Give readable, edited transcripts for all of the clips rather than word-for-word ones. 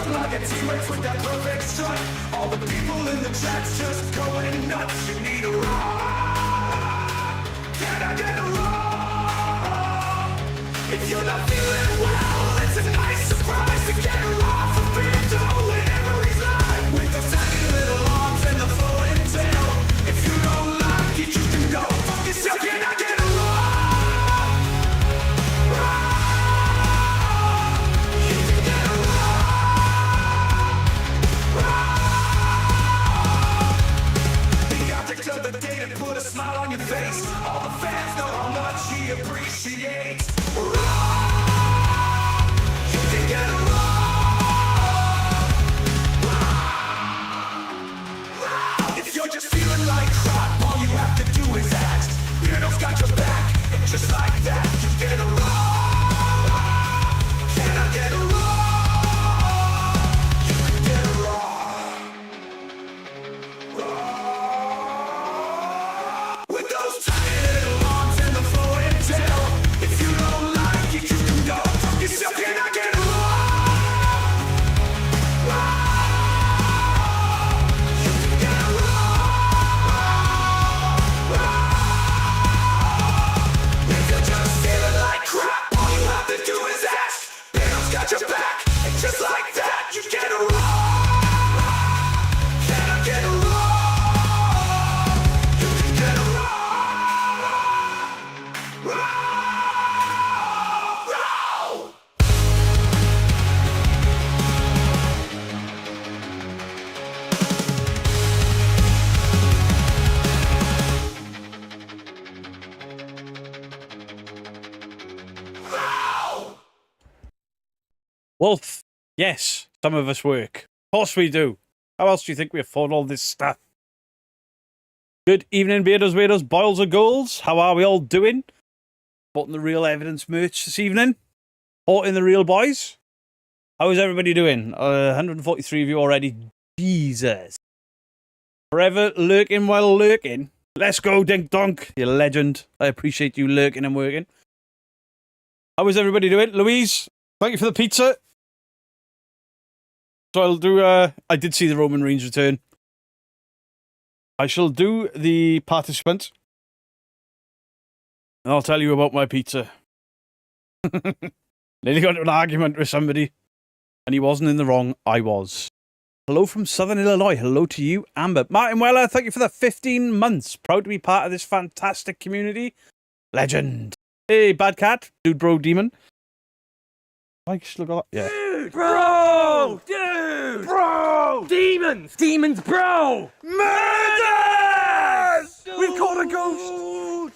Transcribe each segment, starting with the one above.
Like a T-Rex with that perfect strut. All the people in the chat's just going nuts. You need a rock. Can I get a rock? If you're not feeling well, it's a nice surprise to get a rock from Pinto in every line. With the tiny little arms and the flowing tail. If you don't like it, you can go fuck yourself. Can I get a rock? You can get a rock. Of the day to put a smile on your face. All the fans know how much he appreciates. Rock! You can get a rock! If you're just feeling like crap, all you have to do is ask. Beardo's got your back, and just like that, you get a rock! Can I get a rock? You can get a rock! Your back, and just like that, you get a rock. Can I get a rock? You can get a rock. Well, yes, some of us work. Of course we do. How else do you think we afford all this stuff? Good evening, Beardos, Weirdos, Boils and Goals. How are we all doing? Bought the Real Evidence merch this evening. Bought in the Real Boys. How is everybody doing? 143 of you already. Jesus. Forever lurking while lurking. Let's go, Dink Donk. You legend. I appreciate you lurking and working. How is everybody doing? Louise, thank you for the pizza. So I'll do, I did see the Roman Reigns return. I shall do the participant. And I'll tell you about my pizza. Nearly got into an argument with somebody. And he wasn't in the wrong, I was. Hello from Southern Illinois. Hello to you, Amber. Martin Weller, thank you for the 15 months. Proud to be part of this fantastic community. Legend. Hey, Bad Cat. Dude, bro, demon. Mike, look at that. Yeah. Dude, bro! Dude! Bro! Demons! Demons, bro! Murders! We've caught a ghost!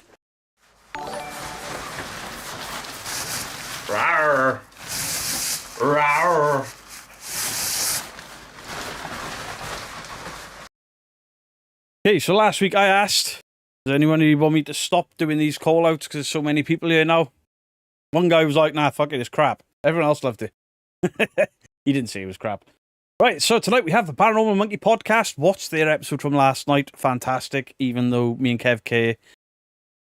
Rawr. Rawr. Okay, so last week I asked, does anyone want me to stop doing these call-outs because there's so many people here now? One guy was like, nah, fuck it, it's crap. Everyone else loved it. He didn't say it was crap. Right, so tonight we have the Paranormal Monkey podcast. Watched their episode from last night. Fantastic, even though me and Kev K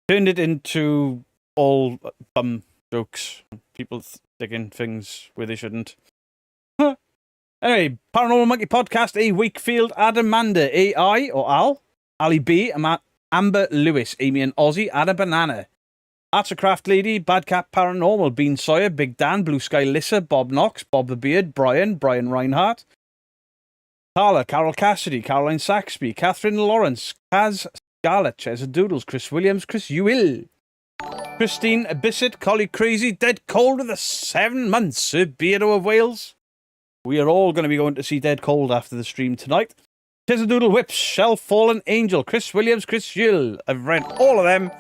turned it into all dumb jokes. People sticking things where they shouldn't. Anyway, Paranormal Monkey podcast, A. Wakefield, Adamanda, AI or Al, Ali B, Amber Lewis, Amy and Ozzy, Ada Banana, Arts of Craft Lady, Bad Cat Paranormal, Bean Sawyer, Big Dan, Blue Sky Lissa, Bob Knox, Bob the Beard, Brian Reinhardt, Carla, Carol Cassidy, Caroline Saxby, Catherine Lawrence, Kaz Scarlett, Chesa Doodles, Chris Williams, Chris Ewell, Christine Bissett, Collie Crazy, Dead Cold with the 7 months, Sir Beardo of Wales. We are all going to be going to see Dead Cold after the stream tonight. Chesa Doodle Whips, Shell Fallen Angel, Chris Williams, Chris Gill. I've read all of them.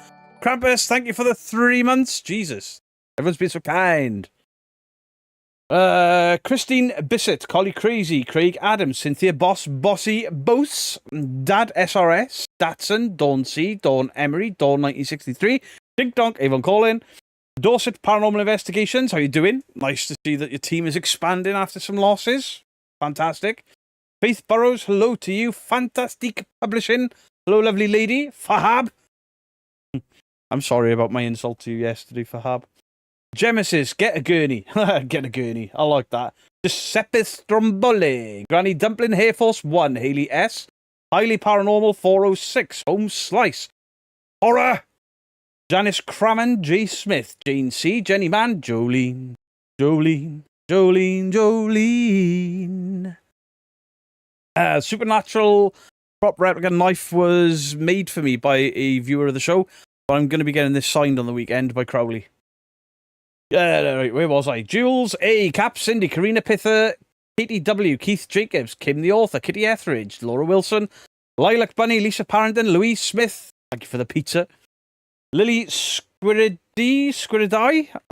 Krampus, thank you for the 3 months. Jesus. Everyone's been so kind. Christine Bissett, Collie Crazy, Craig Adams, Cynthia Boss, Bossy Bose, Dad SRS, Datsun, Dawn C, Dawn Emery, Dawn 1963, Dink Donk, Avon Collin, Dorset Paranormal Investigations, how you doing? Nice to see that your team is expanding after some losses. Fantastic. Faith Burrows, hello to you. Fantastic Publishing, hello, lovely lady. Fahab. I'm sorry about my insult to you yesterday, Fahab. Genesis, get a gurney. Get a gurney. I like that. Giuseppe Stromboli. Granny Dumpling, Hair Force 1. Haley S. Highly Paranormal 406. Home Slice. Horror. Janice Crammon, J. Smith. Jane C. Jenny Man. Jolene. Jolene. Jolene. Jolene. Supernatural prop replica knife was made for me by a viewer of the show. But I'm going to be getting this signed on the weekend by Crowley. Right, where was I? Jules A. Cap, Cindy, Karina Pither, Katie W., Keith Jacobs, Kim the author, Kitty Etheridge, Laura Wilson, Lilac Bunny, Lisa Parrington, Louise Smith, thank you for the pizza, Lily Squiridae,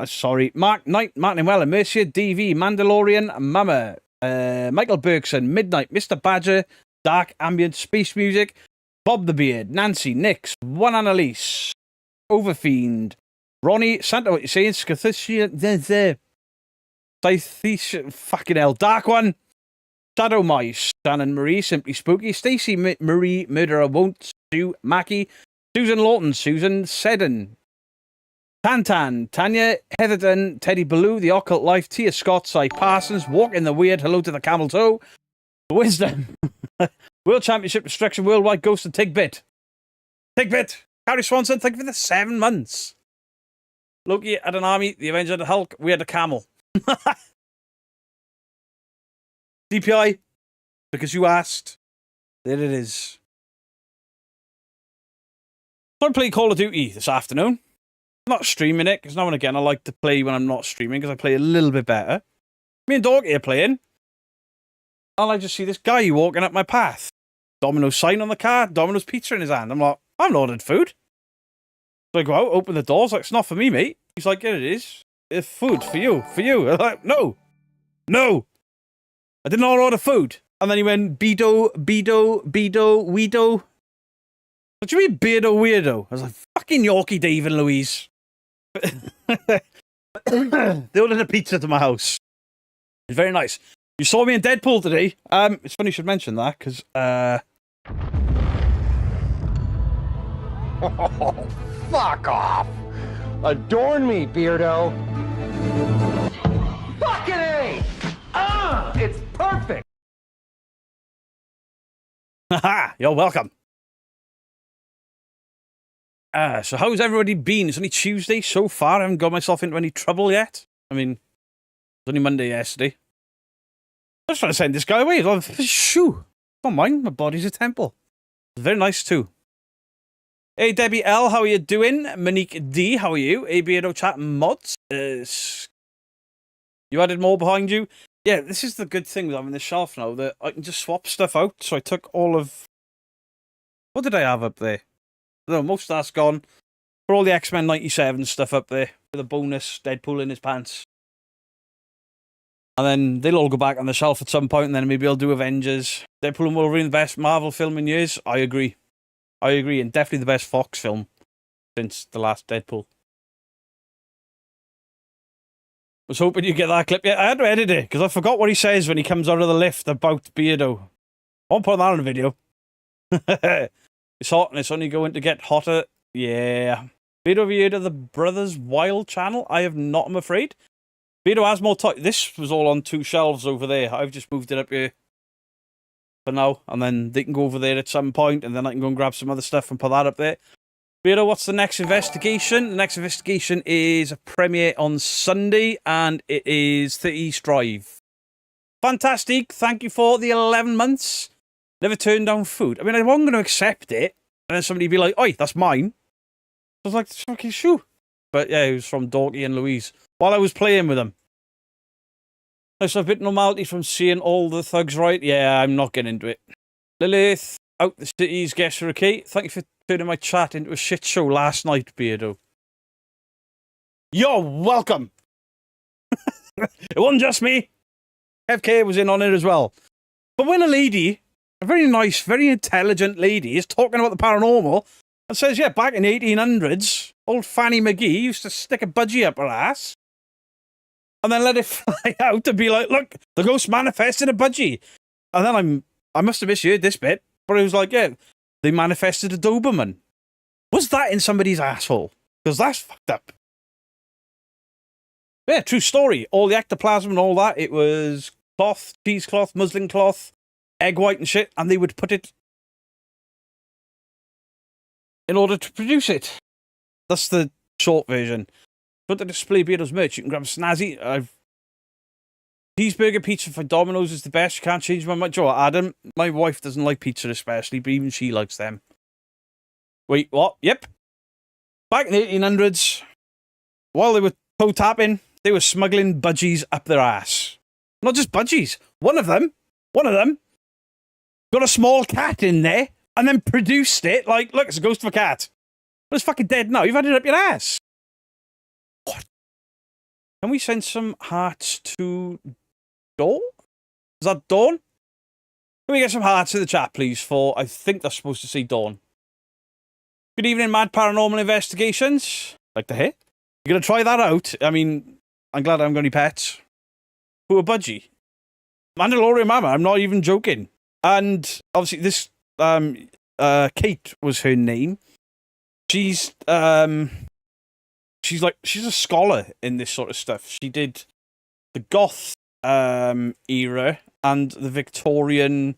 sorry, Mark Knight, Martin Weller, Mercia, DV, Mandalorian, Mama, Michael Bergson, Midnight, Mr. Badger, Dark Ambient Space Music, Bob the Beard, Nancy, Nix, One Annalise, Overfiend, Ronnie, Santa, what you saying? Scathisia, fucking hell, Dark One, Shadow Mice, Dan and Marie, Simply Spooky, Stacey Marie, Murderer Won't, Sue Mackie, Susan Lawton, Susan Seddon, Tantan, Tanya Heatherton, Teddy Ballou, The Occult Life, Tia Scott, Cy Parsons, Walk in the Weird, Hello to the Camel Toe, Wisdom, World Championship Destruction, Worldwide Ghost and Tigbit. Tigbit, Carrie Swanson, thank you for the 7 months. Loki had an army, the Avenger had a Hulk, we had a camel. DPI, because you asked, there it is. So I'm playing Call of Duty this afternoon. I'm not streaming it, because now and again I like to play when I'm not streaming, because I play a little bit better. Me and Dog are playing, and I just see this guy walking up my path. Domino's sign on the car, Domino's pizza in his hand. I'm like, I'm not ordered food. So I go out, open the doors, like, it's not for me, mate. He's like, yeah, it is. It's food for you, for you. I'm like, no. I did not order food. And then he went, Bedo, Weedo. What do you mean, Beardo, Weirdo? I was like, fucking Yorkie, Dave and Louise. They ordered a pizza to my house. It's very nice. You saw me in Deadpool today. It's funny you should mention that, because, Fuck off! Adorn me, Beardo! Fucking A! It's perfect! Haha, you're welcome. So how's everybody been? It's only Tuesday so far. I haven't got myself into any trouble yet. I mean, it was only Monday yesterday. I was trying to send this guy away. Like, shoo. Don't mind, my body's a temple. It's very nice too. Hey, Debbie L, how are you doing? Monique D, how are you? ABNO Chat Mods. You added more behind you? Yeah, this is the good thing with having this shelf now, that I can just swap stuff out. So I took all of... What did I have up there? No, most of that's gone. For all the X-Men 97 stuff up there, with a bonus Deadpool in his pants. And then they'll all go back on the shelf at some point, and then maybe I'll do Avengers. Deadpool and Wolverine, the best Marvel film in years? I agree, and definitely the best Fox film since the last Deadpool. Was hoping you get that clip. Yeah, I had to edit it, because I forgot what he says when he comes out of the lift about Beardo. I won't put that on the video. It's hot, and it's only going to get hotter. Yeah. Beardo, have you heard of the Brothers Wild channel? I have not, I'm afraid. Beardo has more time. This was all on 2 shelves over there. I've just moved it up here for now, and then they can go over there at some point, and then I can go and grab some other stuff and put that up there. Beardo, what's the next investigation? The next investigation is a premiere on Sunday, and it is 30 East Drive. Fantastic. Thank you for the 11 months. Never turned down food. I mean, I wasn't going to accept it, and then somebody would be like, oi, that's mine. I was like, fucking shoo. But yeah, it was from Dorky and Louise while I was playing with them. There's a bit of normality from seeing all the thugs, right? Yeah, I'm not getting into it. Lilith, out the city's guest for a key. Thank you for turning my chat into a shit show last night, Beardo. You're welcome. It wasn't just me. FK was in on it as well. But when a lady, a very nice, very intelligent lady, is talking about the paranormal and says, yeah, back in the 1800s, old Fanny McGee used to stick a budgie up her ass and then let it fly out and be like, look, the ghost manifested a budgie. And then I'm I must have misheard this bit, but it was like, yeah, they manifested a Doberman. Was that in somebody's asshole? Because that's fucked up. Yeah, true story. All the ectoplasm and all that, it was cloth, cheesecloth, muslin cloth, egg white and shit, and they would put it in order to produce it. That's the short version. But to display Beardo's merch, you can grab a snazzy. Cheeseburger pizza for Domino's is the best. You can't change my mind. Joe, Adam, my wife doesn't like pizza especially, but even she likes them. Wait, what? Yep. Back in the 1800s, while they were toe tapping, they were smuggling budgies up their ass. Not just budgies. One of them got a small cat in there and then produced it like, look, it's a ghost of a cat. But it's fucking dead now. You've had it up your ass. What? Can we send some hearts to Dawn? Is that Dawn? Can we get some hearts in the chat, please, for, I think they're supposed to say Dawn. Good evening, Mad Paranormal Investigations. Like to hear? You're going to try that out? I mean, I'm glad I haven't got any pets. Who are budgie? Mandalorian Mama, I'm not even joking. And obviously this, Kate was her name. She's a scholar in this sort of stuff. She did the goth era and the Victorian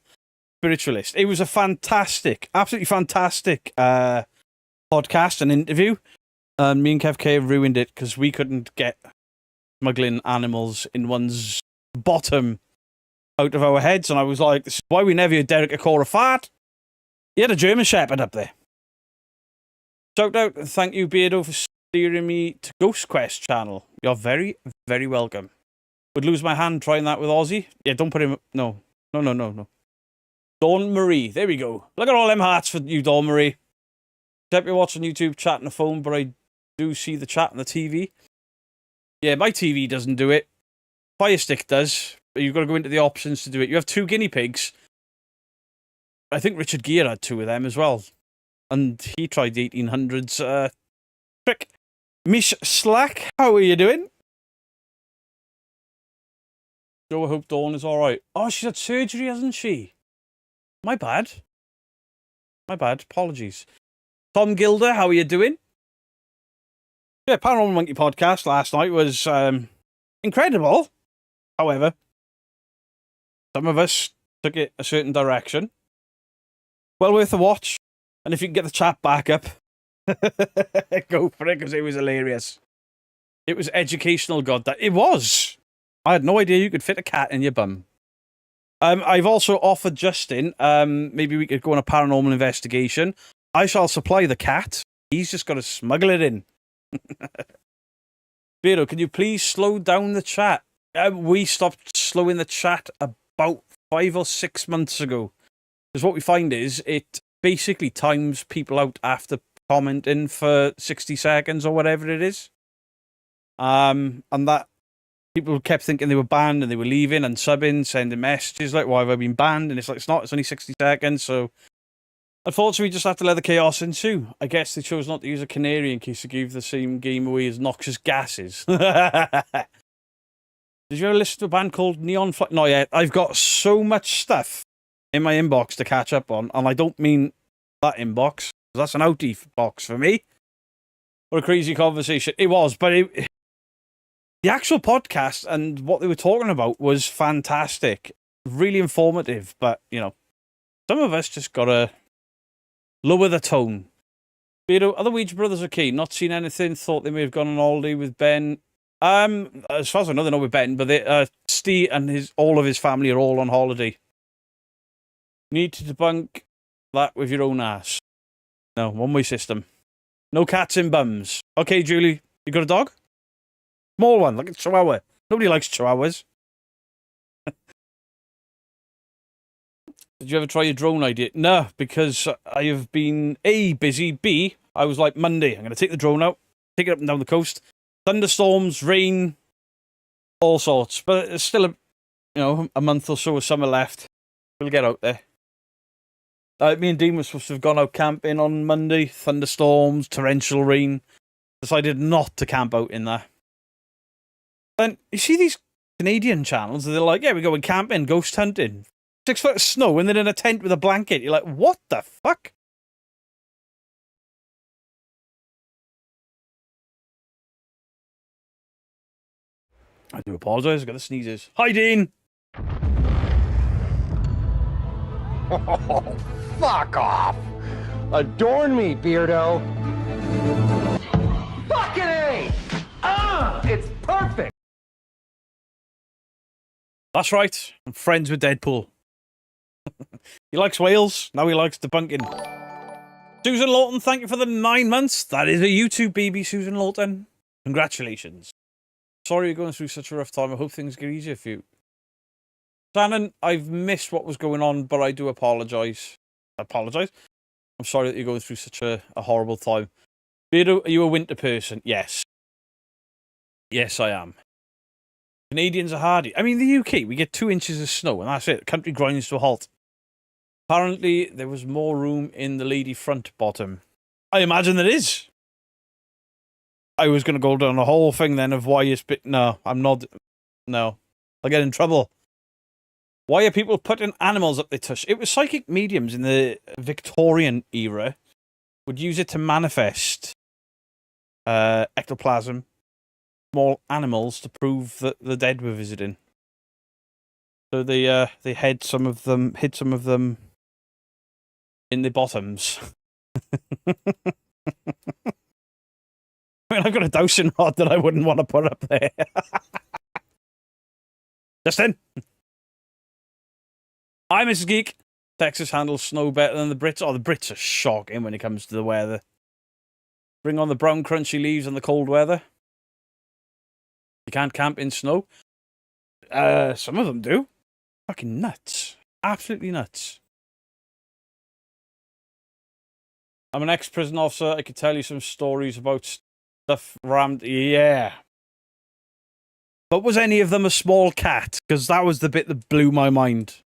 spiritualist. It was a fantastic, absolutely fantastic podcast and interview. Me and Kev K have ruined it because we couldn't get smuggling animals in one's bottom out of our heads, and I was like, this is why we never heard Derek Acora fart. He had a German Shepherd up there. Shout out and thank you, Beardo, for steering me to Ghost Quest channel. You're very, very welcome. Would lose my hand trying that with Aussie. Yeah, don't put him... No. Dawn Marie. There we go. Look at all them hearts for you, Dawn Marie. Except you're watching YouTube, chat on the phone, but I do see the chat on the TV. Yeah, my TV doesn't do it. Fire Stick does, but you've got to go into the options to do it. You have 2 guinea pigs. I think Richard Gere had 2 of them as well. And he tried the 1800s trick. Mish Slack, how are you doing? Joe, I hope Dawn is alright. Oh, she's had surgery, hasn't she? My bad. Apologies. Tom Gilder, how are you doing? Yeah, Paranormal Monkey podcast last night was incredible. However, some of us took it a certain direction. Well worth a watch. And if you can get the chat back up, go for it, because it was hilarious. It was educational, God. It was. I had no idea you could fit a cat in your bum. I've also offered Justin, maybe we could go on a paranormal investigation. I shall supply the cat. He's just got to smuggle it in. Beardo, can you please slow down the chat? We stopped slowing the chat about 5 or 6 months ago. Because what we find is it basically times people out after commenting for 60 seconds or whatever it is. And that people kept thinking they were banned and they were leaving and subbing, sending messages like, why have I been banned? And it's like, it's not, it's only 60 seconds. So unfortunately, we just have to let the chaos ensue. I guess they chose not to use a canary in case they gave the same game away as noxious gases. Did you ever listen to a band called Neon Flight? Not yet. I've got so much stuff in my inbox to catch up on, and I don't mean that inbox. That's an outie box for me. What a crazy conversation. It was, but the actual podcast and what they were talking about was fantastic. Really informative, but, you know, some of us just gotta lower the tone. Beardo, are the Ouija brothers okay? Not seen anything. Thought they may have gone on holiday with Ben. As far as I know, they're not with Ben, but Steve and all of his family are all on holiday. Need to debunk that with your own ass. No, one-way system. No cats in bums. Okay, Julie, you got a dog? Small one, like a chihuahua. Nobody likes chihuahuas. Did you ever try your drone idea? No, because I have been A, busy, B, I was like, Monday, I'm going to take the drone out, take it up and down the coast. Thunderstorms, rain, all sorts. But it's still a month or so of summer left. We'll get out there. Me and Dean were supposed to have gone out camping on Monday. Thunderstorms, torrential rain. Decided not to camp out in there. And you see these Canadian channels, they're like, yeah, we're going camping, ghost hunting. 6 foot of snow and they're in a tent with a blanket. You're like, what the fuck? I do apologise. I got the sneezes. Hi, Dean. Oh, fuck off! Adorn me, Beardo! Fucking A! It's perfect! That's right. I'm friends with Deadpool. He likes whales. Now he likes debunking. Susan Lawton, thank you for the 9 months. That is a YouTube baby, Susan Lawton. Congratulations. Sorry you're going through such a rough time. I hope things get easier for you. Shannon, I've missed what was going on, but I do apologise. I'm sorry that you're going through such a horrible time. Beardo, are you a winter person? Yes. Yes, I am. Canadians are hardy. I mean, the UK, we get 2 inches of snow, and that's it. The country grinds to a halt. Apparently, there was more room in the lady front bottom. I imagine there is. I was going to go down the whole thing then of why it's... No, I'm not... No. I'll get in trouble. Why are people putting animals up their tush? It was psychic mediums in the Victorian era would use it to manifest ectoplasm, small animals, to prove that the dead were visiting. So they hid some of them in the bottoms. I mean, I've got a dowsing rod that I wouldn't want to put up there. Justin? Hi, Mrs. Geek. Texas handles snow better than the Brits. Oh, the Brits are shocking when it comes to the weather. Bring on the brown crunchy leaves and the cold weather. You can't camp in snow. Some of them do. Fucking nuts. Absolutely nuts. I'm an ex-prison officer. I could tell you some stories about stuff rammed. Yeah. But was any of them a small cat? Because that was the bit that blew my mind.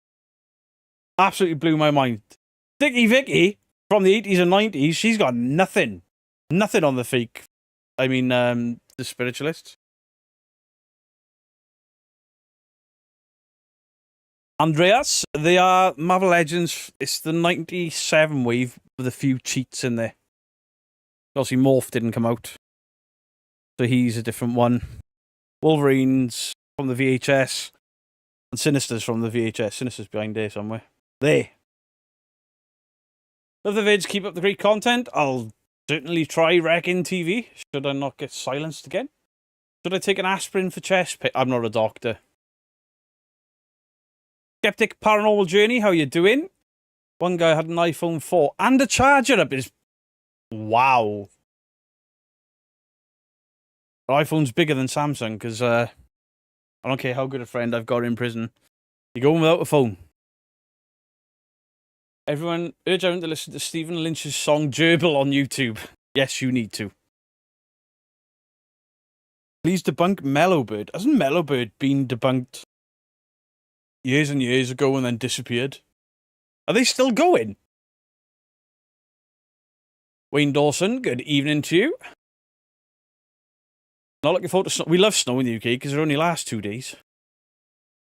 Absolutely blew my mind. Dickie Vicky from the 80s and 90s, she's got nothing. Nothing on the fake. I mean, the spiritualists. Andreas, they are Marvel Legends. It's the 97 wave with a few cheats in there. Obviously, Morph didn't come out. So he's a different one. Wolverine's from the VHS. And Sinister's from the VHS. Sinister's behind there somewhere. There. Love the vids. Keep up the great content. I'll certainly try wrecking TV. Should I not get silenced again? Should I take an aspirin for chest pain? I'm not a doctor. Skeptic Paranormal Journey, how you doing? One guy had an iPhone 4 and a charger up his... Wow. iPhone's bigger than Samsung because I don't care how good a friend I've got in prison. You're going without a phone. Everyone, urge everyone to listen to Stephen Lynch's song Gerbil on YouTube. Yes, you need to. Please debunk Mellowbird. Hasn't Mellowbird been debunked years and years ago and then disappeared? Are they still going? Wayne Dawson, good evening to you. Not looking forward to snow. We love snow in the UK because it only lasts 2 days.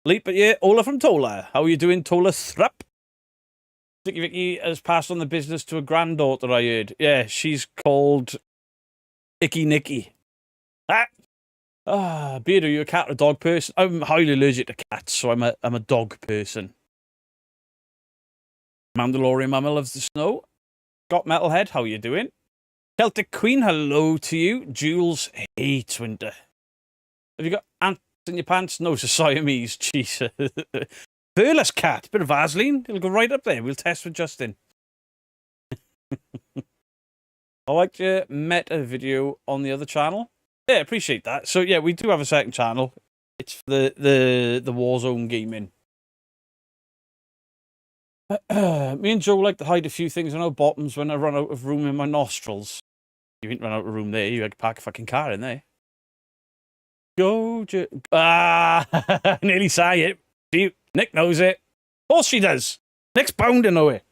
Late but yeah, Ola from Tola. How are you doing, Tola Thrup? Vicky Vicky has passed on the business to a granddaughter, I heard. Yeah, she's called Icky Nicky. Beard, are you a cat or a dog person? I'm highly allergic to cats, so I'm a dog person. Mandalorian Mama loves the snow. Got Metalhead, how you doing? Celtic Queen, hello to you. Jules hates winter. Have you got ants in your pants? No, it's a Siamese. Jesus. Furless cat. Bit of Vaseline. It'll go right up there. We'll test with Justin. I liked your meta video on the other channel. Yeah, appreciate that. So yeah, we do have a second channel. It's for the Warzone gaming. Me and Joe like to hide a few things in our bottoms when I run out of room in my nostrils. You ain't run out of room there. You had to park a fucking car in there. Go, Joe. Nearly say it. See, Nick knows it. Of course she does. Nick's bound to know it.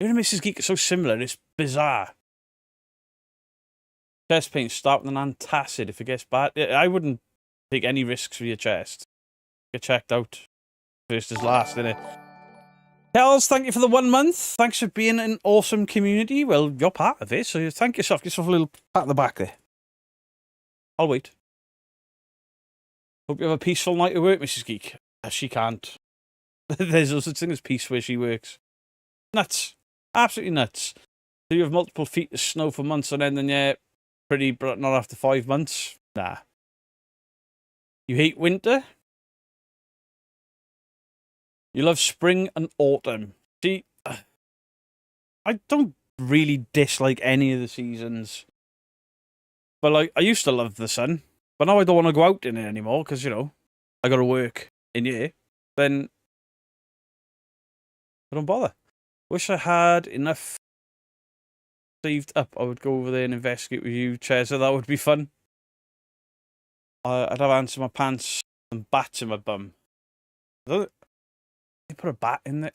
You and Mrs. Geek are so similar. It's bizarre. Chest pain, start with an antacid if it gets bad. I wouldn't take any risks for your chest. Get checked out. First is last, innit? Hells, thank you for the 1 month. Thanks for being an awesome community. Well, you're part of it, so thank yourself. Give yourself a little pat on the back there. I'll wait. Hope you have a peaceful night at work, Mrs. Geek. She can't. There's no such thing as peace where she works. Nuts. Absolutely nuts. So you have multiple feet of snow for months on end, and yeah, pretty, but not after 5 months. Nah. You hate winter? You love spring and autumn. See, I don't really dislike any of the seasons. But, like, I used to love the sun. But now I don't want to go out in it anymore because, you know, I got to work in here. Then I don't bother. Wish I had enough saved up. I would go over there and investigate with you, Chesa. That would be fun. I'd have ants in my pants and bats in my bum. They put a bat in it.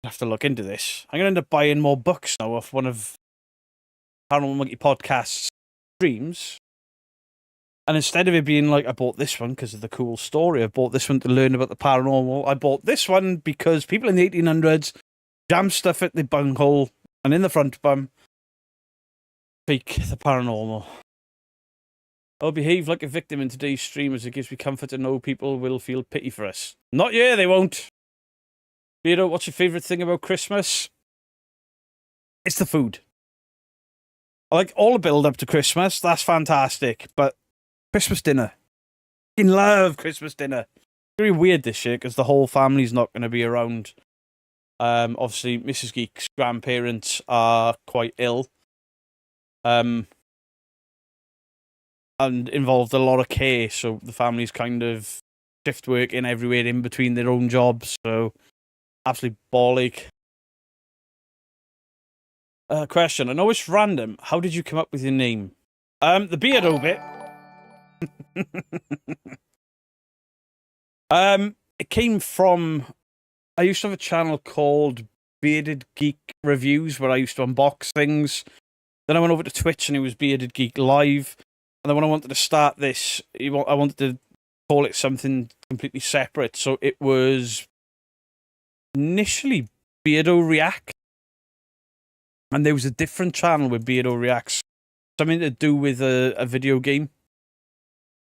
I have to look into this. I'm going to end up buying more books now off one of Paranormal Monkey Podcast's streams. And instead of it being like, I bought this one because of the cool story, I bought this one to learn about the paranormal, I bought this one because people in the 1800s jammed stuff at the bunghole and in the front bum. Fake the paranormal. I'll behave like a victim in today's stream as it gives me comfort to know people will feel pity for us. Not yet, they won't. Beardo, what's your favourite thing about Christmas? It's the food. I like all the build up to Christmas, that's fantastic, but Christmas dinner. I love Christmas dinner. Very weird this year because the whole family's not going to be around. Obviously, Mrs. Geek's grandparents are quite ill. And involved a lot of care, so the family's kind of shift working everywhere in between their own jobs, so absolutely bollock. Question, I know it's random. How did you come up with your name? The Beardo bit. It came from... I used to have a channel called Bearded Geek Reviews where I used to unbox things. Then I went over to Twitch and it was Bearded Geek Live. And then when I wanted to start this, I wanted to call it something completely separate. So it was initially Beardo React. And there was a different channel with Beardo Reacts. Something to do with a video game.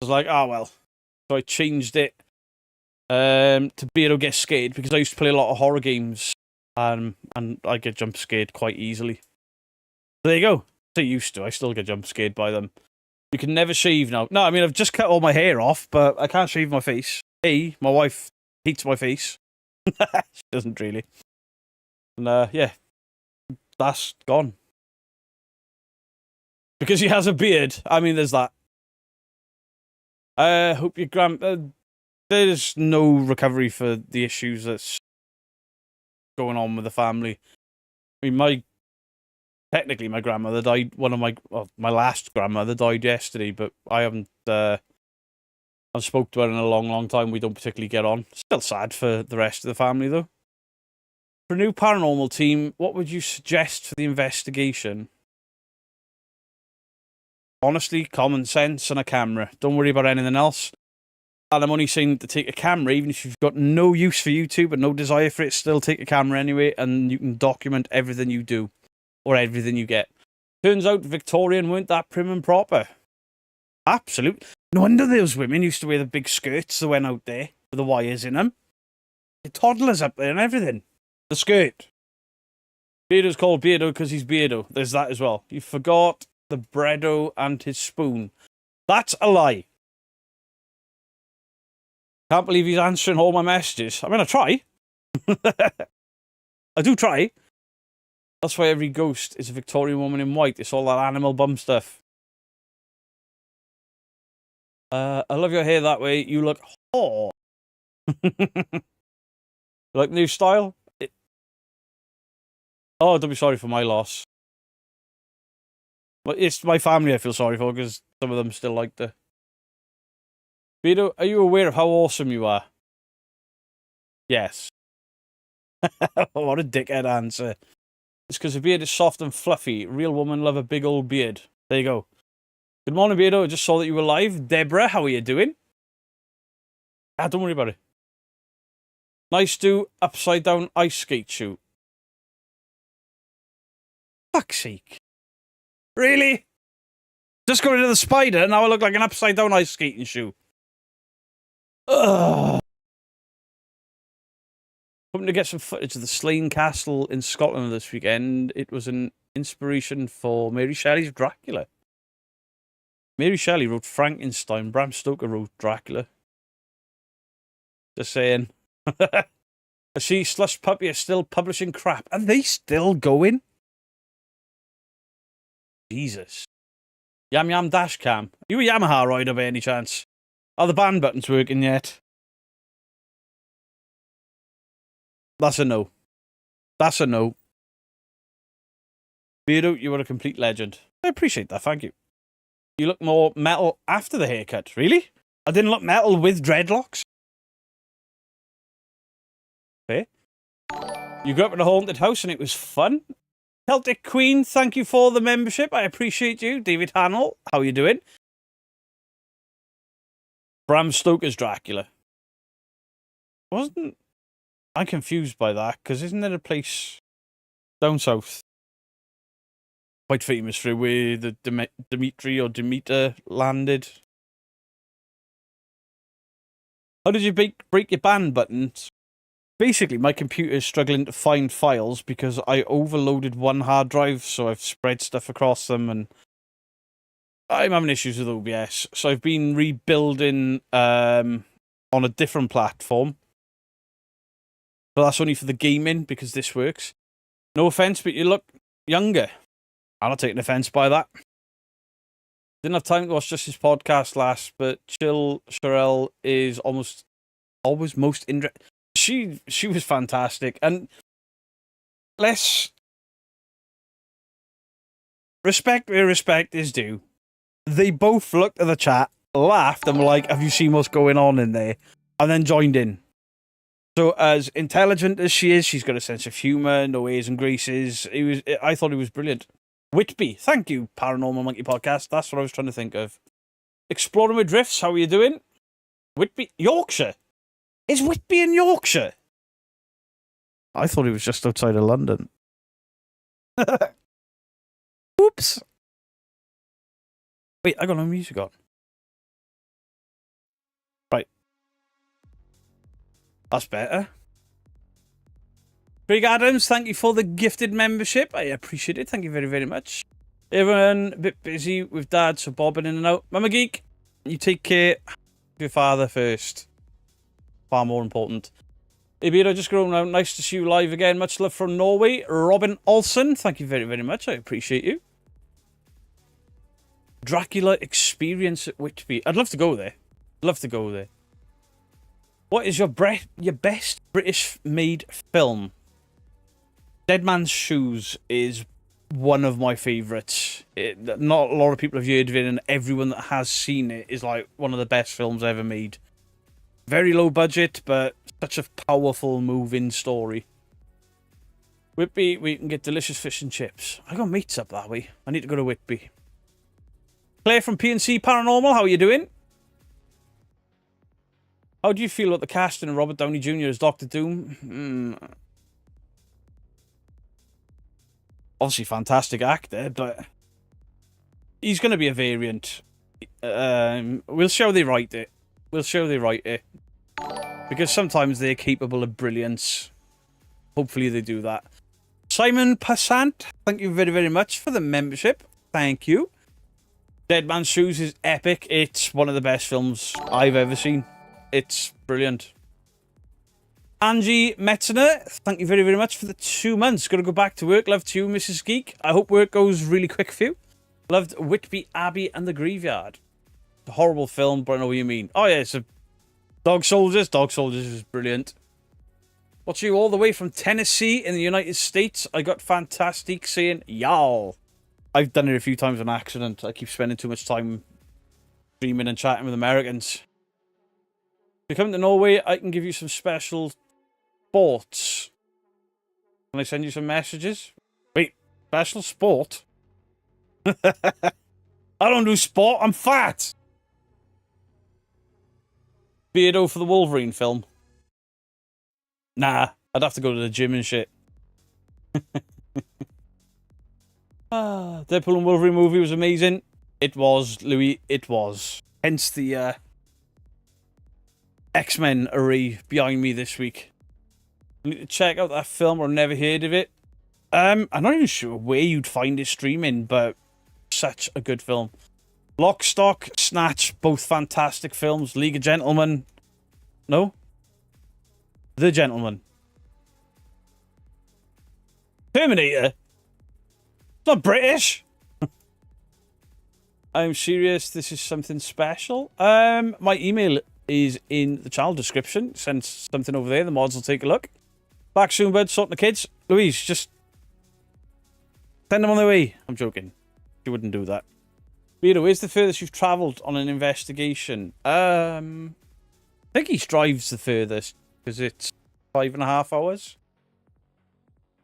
I was like, oh well. So I changed it to Beardo Get Scared because I used to play a lot of horror games. And I get jump scared quite easily. There you go. I used to. I still get jump scared by them. You can never shave now. No, I mean, I've just cut all my hair off, but I can't shave my face. My wife hates my face. She doesn't really. And, yeah. That's gone. Because he has a beard. I mean, there's that. Hope your there's no recovery for the issues that's going on with the family. I mean, technically, my grandmother died. My last grandmother died yesterday, but I haven't. I've spoke to her in a long, long time. We don't particularly get on. Still sad for the rest of the family, though. For a new paranormal team, what would you suggest for the investigation? Honestly, common sense and a camera. Don't worry about anything else. And I'm only saying to take a camera, even if you've got no use for YouTube and no desire for it, still take a camera anyway, and you can document everything you do. Or everything you get. Turns out Victorian weren't that prim and proper. Absolute. No wonder those women used to wear the big skirts that went out there with the wires in them. The toddlers up there and everything. The skirt. Beardo's called Beardo because he's Beardo. There's that as well. You forgot the breado and his spoon. That's a lie. Can't believe he's answering all my messages. I mean, I try. I do try. That's why every ghost is a Victorian woman in white. It's all that animal bum stuff. I love your hair that way. You look hot. Like new style? Oh, don't be sorry for my loss. But it's my family I feel sorry for because some of them still like the... Vito, are you aware of how awesome you are? Yes. What a dickhead answer. It's because the beard is soft and fluffy. Real women love a big old beard. There you go. Good morning, Beardo. I just saw that you were live. Deborah, how are you doing? Don't worry about it. Nice do upside down ice skate shoe. Fuck's sake. Really? Just got rid of the spider, now I look like an upside down ice skating shoe. Ugh. Hoping to get some footage of the Slane Castle in Scotland this weekend. It was an inspiration for Mary Shelley's Dracula. Mary Shelley wrote Frankenstein. Bram Stoker wrote Dracula. Just saying. I see Slush Puppy are still publishing crap. Are they still going? Jesus. Yam Yam Dashcam. Are you a Yamaha rider by any chance? Are the band buttons working yet? That's a no. That's a no. Beardo, you are a complete legend. I appreciate that, thank you. You look more metal after the haircut, really? I didn't look metal with dreadlocks. Okay. You grew up in a haunted house and it was fun. Celtic Queen, thank you for the membership. I appreciate you. David Hannell, how you doing? Bram Stoker's Dracula. I'm confused by that, because isn't there a place down south quite famous for where the Dimitri or Demeter landed? How did you break your band buttons? Basically, my computer is struggling to find files because I overloaded one hard drive, so I've spread stuff across them, and I'm having issues with OBS. So I've been rebuilding on a different platform. But that's only for the gaming, because this works. No offense, but you look younger. I'm not taking offense by that. Didn't have time to watch just his podcast last, but Chill Sherelle is always most interesting. She was fantastic, and let's respect where respect is due. They both looked at the chat, laughed, and were like, "Have you seen what's going on in there?" And then joined in. So as intelligent as she is, she's got a sense of humour, no airs and graces. I thought he was brilliant. Whitby, thank you, Paranormal Monkey Podcast. That's what I was trying to think of. Exploring with Drifts, how are you doing? Whitby, Yorkshire. Is Whitby in Yorkshire? I thought he was just outside of London. Oops. Wait, I got no music on. Right. That's better. Craig Adams, thank you for the gifted membership. I appreciate it. Thank you very, very much. Everyone a bit busy with Dad, so bobbing in and out. Mama Geek, you take care of your father first. Far more important. Hey, Beard, I just grown out. Nice to see you live again. Much love from Norway. Robin Olsen, thank you very, very much. I appreciate you. Dracula experience at Whitby. I'd love to go there. Love to go there. What is your best British-made film? Dead Man's Shoes is one of my favourites. Not a lot of people have heard of it, and everyone that has seen it is like one of the best films ever made. Very low budget, but such a powerful, moving story. Whitby, we can get delicious fish and chips. I got mates up that way. I need to go to Whitby. Claire from PNC Paranormal, how are you doing? How do you feel about the casting of Robert Downey Jr. as Doctor Doom? Obviously, fantastic actor, but he's going to be a variant. We'll see how they write it. We'll see how they write it. Because sometimes they're capable of brilliance. Hopefully they do that. Simon Passant, thank you very, very much for the membership. Thank you. Dead Man's Shoes is epic. It's one of the best films I've ever seen. It's brilliant. Angie Metzner, thank you very, very much for the 2 months. Got to go back to work. Love to you, Mrs. Geek. I hope work goes really quick for you. Loved Whitby Abbey and the Graveyard. A horrible film, but I know what you mean. Oh, yeah, it's a Dog Soldiers. Dog Soldiers is brilliant. Watch you all the way from Tennessee in the United States. I got fantastic saying y'all. I've done it a few times on accident. I keep spending too much time streaming and chatting with Americans. If you come to Norway, I can give you some special sports. Can I send you some messages? Wait, special sport? I don't do sport, I'm fat! Beardo for the Wolverine film. Nah, I'd have to go to the gym and shit. Deadpool and Wolverine movie was amazing. It was, Louis. It was. Hence the X-Men array behind me this week. I need to check out that film. I've never heard of it. I'm not even sure where you'd find it streaming, but such a good film. Lock, Stock, Snatch, both fantastic films. League of Gentlemen. No? The Gentleman. Terminator? It's not British. I'm serious. This is something special. My email is in the channel description. Send something over there. The mods will take a look. Back soon, bud. Sorting the kids. Louise, just send them on their way. I'm joking. You wouldn't do that. Vito, where's the furthest you've travelled on an investigation? I think East Drive's the furthest because it's 5.5 hours.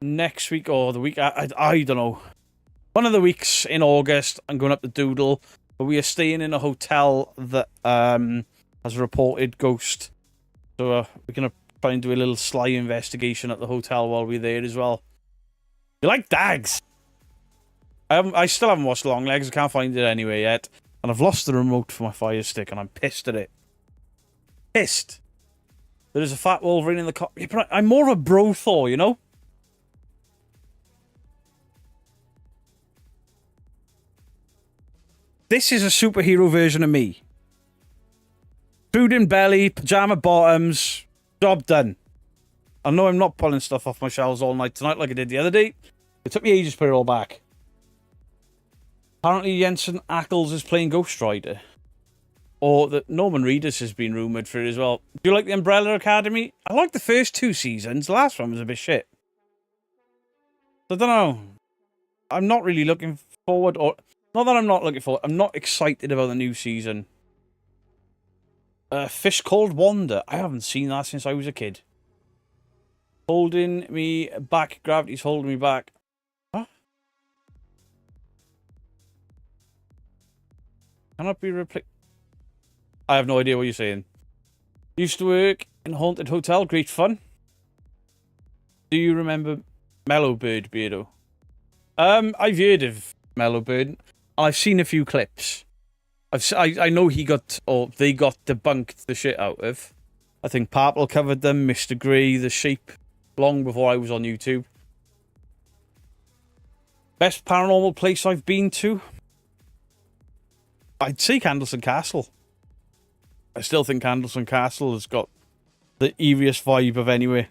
Next week or the week, I don't know. One of the weeks in August, I'm going up to Doodle, but we are staying in a hotel that has a reported ghost. So we're going to try and do a little sly investigation at the hotel while we're there as well. You like dags? I still haven't watched Longlegs. I can't find it anywhere yet. And I've lost the remote for my Fire Stick, and I'm pissed at it. Pissed. There is a fat Wolverine in the car. I'm more of a bro Thor, you know? This is a superhero version of me. Food in belly, pajama bottoms, job done. I know I'm not pulling stuff off my shelves all night tonight like I did the other day. It took me ages to put it all back. Apparently Jensen Ackles is playing Ghost Rider. Or that Norman Reedus has been rumoured for it as well. Do you like the Umbrella Academy? I liked the first 2 seasons. The last one was a bit shit. I don't know. I'm not really looking forward, or not that I'm not looking forward. I'm not excited about the new season. Fish Called Wanda. I haven't seen that since I was a kid. Holding me back. Gravity's holding me back. What? Cannot be replaced. I have no idea what you're saying. Used to work in a haunted hotel. Great fun. Do you remember Mellowbird, Beardo? I've heard of Mellowbird, and I've seen a few clips. I know he got, or they got debunked the shit out of. I think Purple covered them, Mr. Grey, The Sheep, long before I was on YouTube. Best paranormal place I've been to? I'd say Candleston Castle. I still think Candleston Castle has got the eeriest vibe of anywhere.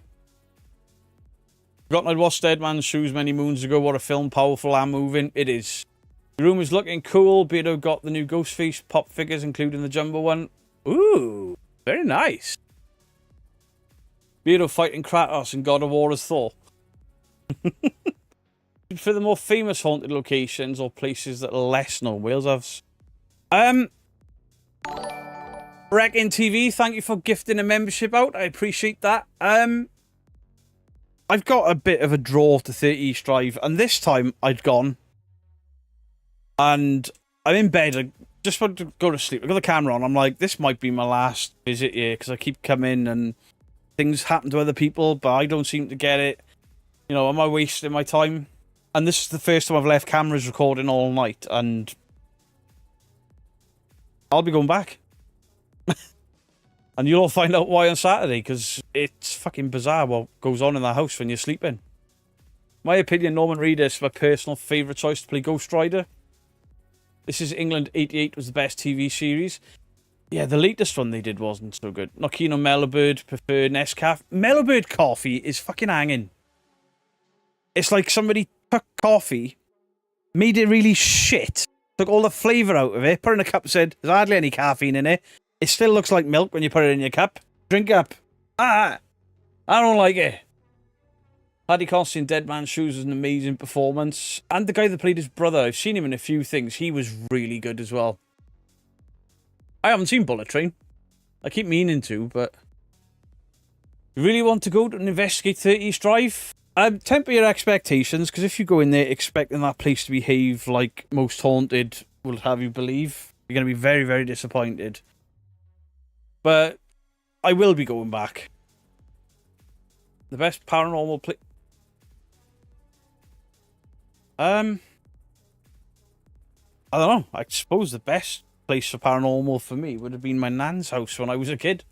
Forgotten I'd watched Dead Man's Shoes many moons ago. What a film, powerful and moving. It is. The room is looking cool. Beardo got the new Ghostface pop figures, including the jumbo one. Ooh, very nice. Beardo fighting Kratos in God of War as Thor. For the more famous haunted locations or places that are less known, Wales has. Wrecking TV, thank you for gifting a membership out. I appreciate that. I've got a bit of a draw to 30 East Drive, and this time I'd gone. And I'm in bed. I just want to go to sleep. I got the camera on. I'm like, this might be my last visit here because I keep coming and things happen to other people, but I don't seem to get it. You know, am I wasting my time? And this is the first time I've left cameras recording all night, and I'll be going back. And you'll all find out why on Saturday, because it's fucking bizarre what goes on in that house when you're sleeping. My opinion, Norman Reedus, my personal favourite choice to play Ghost Rider. This is England 88 was the best TV series. Yeah, the latest one they did wasn't so good. Not keen on Mellowbird, prefer Nescafe. Mellowbird coffee is fucking hanging. It's like somebody took coffee, made it really shit, took all the flavour out of it, put it in a cup and said, there's hardly any caffeine in it. It still looks like milk when you put it in your cup. Drink up. I don't like it. Paddy Constantine, Dead Man's Shoes was an amazing performance. And the guy that played his brother, I've seen him in a few things. He was really good as well. I haven't seen Bullet Train. I keep meaning to, but... You really want to go to investigate 30 East Drive? Temper your expectations, because if you go in there expecting that place to behave like most haunted will have you believe, you're going to be very, very disappointed. But I will be going back. The best paranormal place. I don't know. I suppose the best place for paranormal for me would have been my nan's house when I was a kid,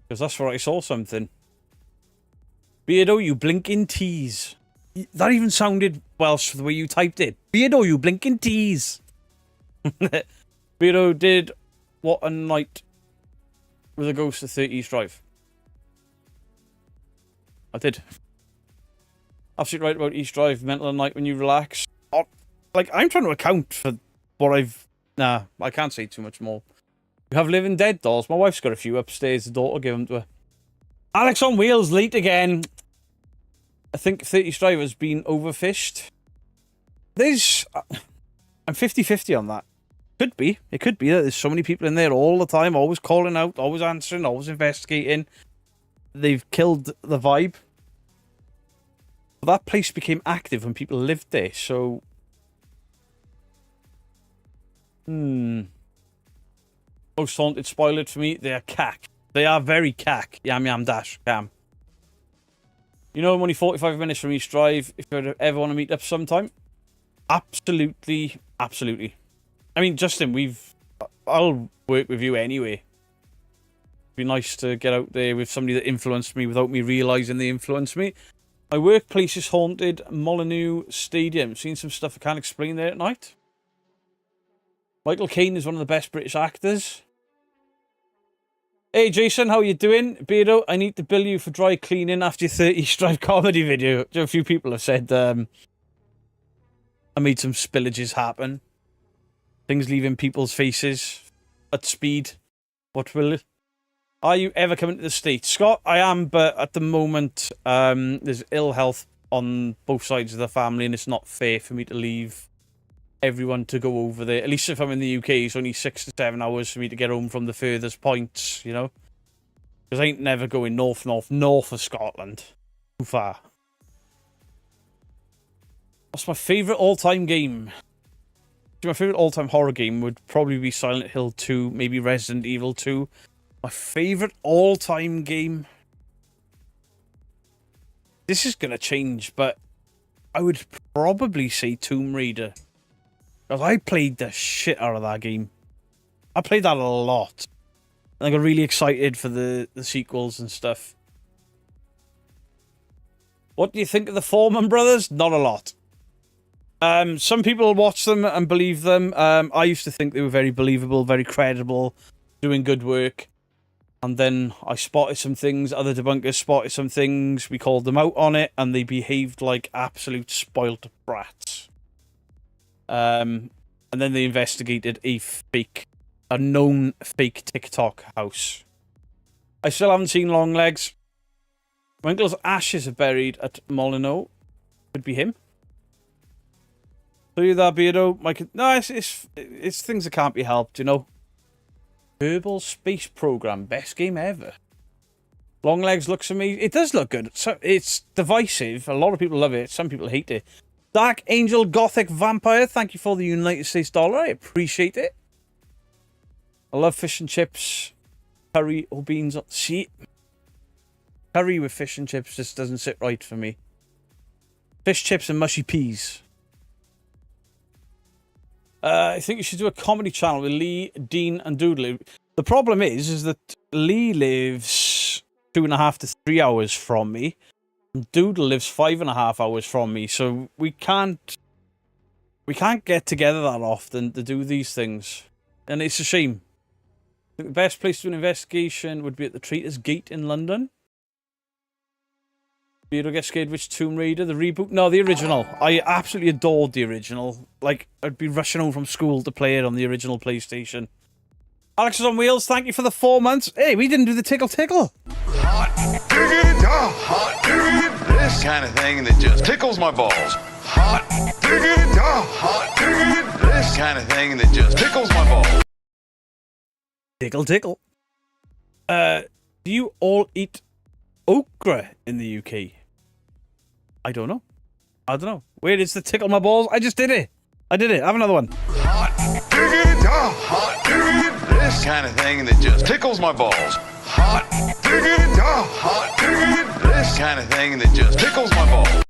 because that's where I saw something. Beardo, you blinking tease. That even sounded Welsh for the way you typed it. Beardo, you blinking tease. Beardo did What a Night with a Ghost of 30 East Drive. I did. Absolutely right about East Drive. Mental at night when you relax. Oh, like, I'm trying to account for what I've... Nah, I can't say too much more. We have Living Dead dolls. My wife's got a few upstairs. The daughter gave them to her. Alex on Wheels, late again. I think 30 East Drive has been overfished. There's... I'm 50-50 on that. Could be. It could be that there's so many people in there all the time, always calling out, always answering, always investigating. They've killed the vibe. But that place became active when people lived there, so... Most haunted spoiled for me, they are cack. They are very cack. Yam yam dash cam. You know, I'm only 45 minutes from East Drive. If you ever want to meet up sometime, absolutely, absolutely. I mean, Justin, I'll work with you anyway. It'd be nice to get out there with somebody that influenced me without me realising they influenced me. My workplace is haunted. Molyneux Stadium. Seen some stuff I can't explain there at night. Michael Caine is one of the best British actors. Hey Jason, how you doing? Beardo, I need to bill you for dry cleaning after your 30 Strive comedy video. A few people have said I made some spillages happen. Things leaving people's faces at speed. What will it? Are you ever coming to the States? Scott, I am, but at the moment there's ill health on both sides of the family and it's not fair for me to leave everyone to go over there. At least if I'm in the UK, it's only 6 to 7 hours for me to get home from the furthest points, you know? Because I ain't never going north of Scotland. Too far. What's my favourite all-time game? My favourite all-time horror game would probably be Silent Hill 2, maybe Resident Evil 2. My favourite all-time game... This is going to change, but I would probably say Tomb Raider. Because I played the shit out of that game. I played that a lot. And I got really excited for the sequels and stuff. What do you think of the Foreman brothers? Not a lot. Some people watch them and believe them. I used to think they were very believable, very credible, doing good work. And then I spotted some things, other debunkers spotted some things, we called them out on it, and they behaved like absolute spoilt brats. And then they investigated a known fake TikTok house. I still haven't seen Longlegs. My uncle's ashes are buried at Molyneux. Could be him. So you that Beardo? No, it's things that can't be helped, you know. Herbal Space Program, best game ever. Longlegs looks amazing. It does look good. So it's divisive. A lot of people love it. Some people hate it. Dark Angel Gothic Vampire, thank you for the United States dollar. I appreciate it. I love fish and chips. Curry or beans. See, curry with fish and chips just doesn't sit right for me. Fish, chips and mushy peas. I think you should do a comedy channel with Lee, Dean and Doodle. The problem is that Lee lives 2.5 to 3 hours from me. Doodle lives 5.5 hours from me, so we can't get together that often to do these things, and it's a shame. I think the best place to do an investigation would be at the Traitors Gate in London. You don't get scared which Tomb Raider, the reboot? No, the original. I absolutely adored the original. Like, I'd be rushing home from school to play it on the original PlayStation. Alex is on Wheels, thank you for the 4 months. Hey, we didn't do the tickle tickle. Hot diggity, hot diggity, this kind of thing that just tickles my balls. Hot diggity, hot diggity, this kind of thing that just tickles my balls. Tickle tickle. Do you all eat okra in the UK? I don't know. Where is the tickle my balls? I just did it. Have another one. Hot diggity, this kind of thing that just tickles my balls. Hot diggity, this kind of thing that just tickles my balls.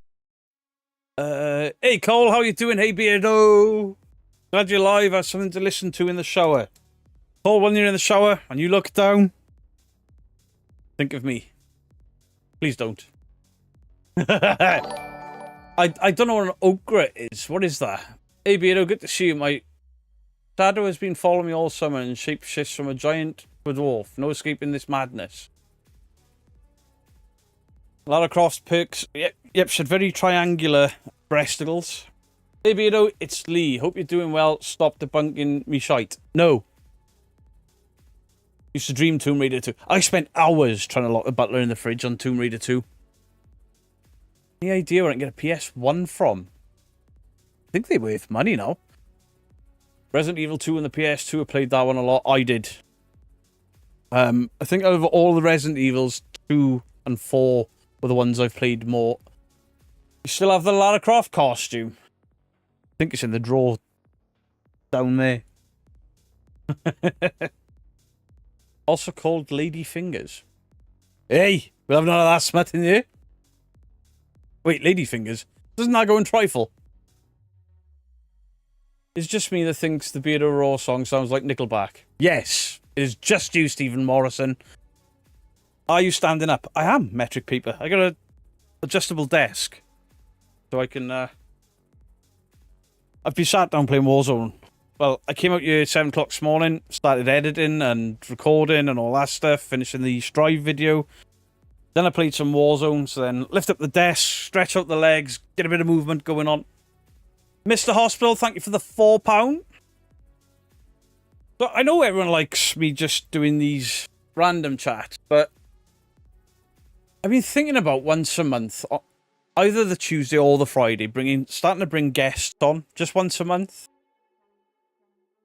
Hey Cole, how you doing? Hey Beardo. Glad you're live. I have something to listen to in the shower. Cole, when you're in the shower and you look down, think of me. Please don't. I don't know what an okra is. What is that? Hey Beardo, good to see you. My shadow has been following me all summer and shapeshifts from a giant to a dwarf. No escaping this madness. Lara Croft's perks. Yep, she had very triangular breasticles. Hey Beardo, it's Lee. Hope you're doing well. Stop debunking me shite. No. Used to dream Tomb Raider 2. I spent hours trying to lock the butler in the fridge on Tomb Raider 2. Any idea where I can get a PS1 from? I think they're worth money now. Resident Evil 2 and the PS2, I played that one a lot. I did. I think out of all the Resident Evils, 2 and 4 were the ones I've played more. You still have the Lara Croft costume. I think it's in the drawer down there. Also called Lady Fingers. Hey, we'll have none of that smut in here. Wait, Lady Fingers? Doesn't that go in trifle? It's just me that thinks the Beardo Raw song sounds like Nickelback. Yes, it is just you, Stephen Morrison. Are you standing up? I am, Metric Peeper. I got a adjustable desk. So I can, I've been sat down playing Warzone. Well, I came out here at 7 o'clock this morning, started editing and recording and all that stuff, finishing the Strive video. Then I played some Warzone, so then lift up the desk, stretch out the legs, get a bit of movement going on. Mr. Hospital, thank you for the £4. So I know everyone likes me just doing these random chats, but I've been thinking about once a month, either the Tuesday or the Friday, starting to bring guests on just once a month.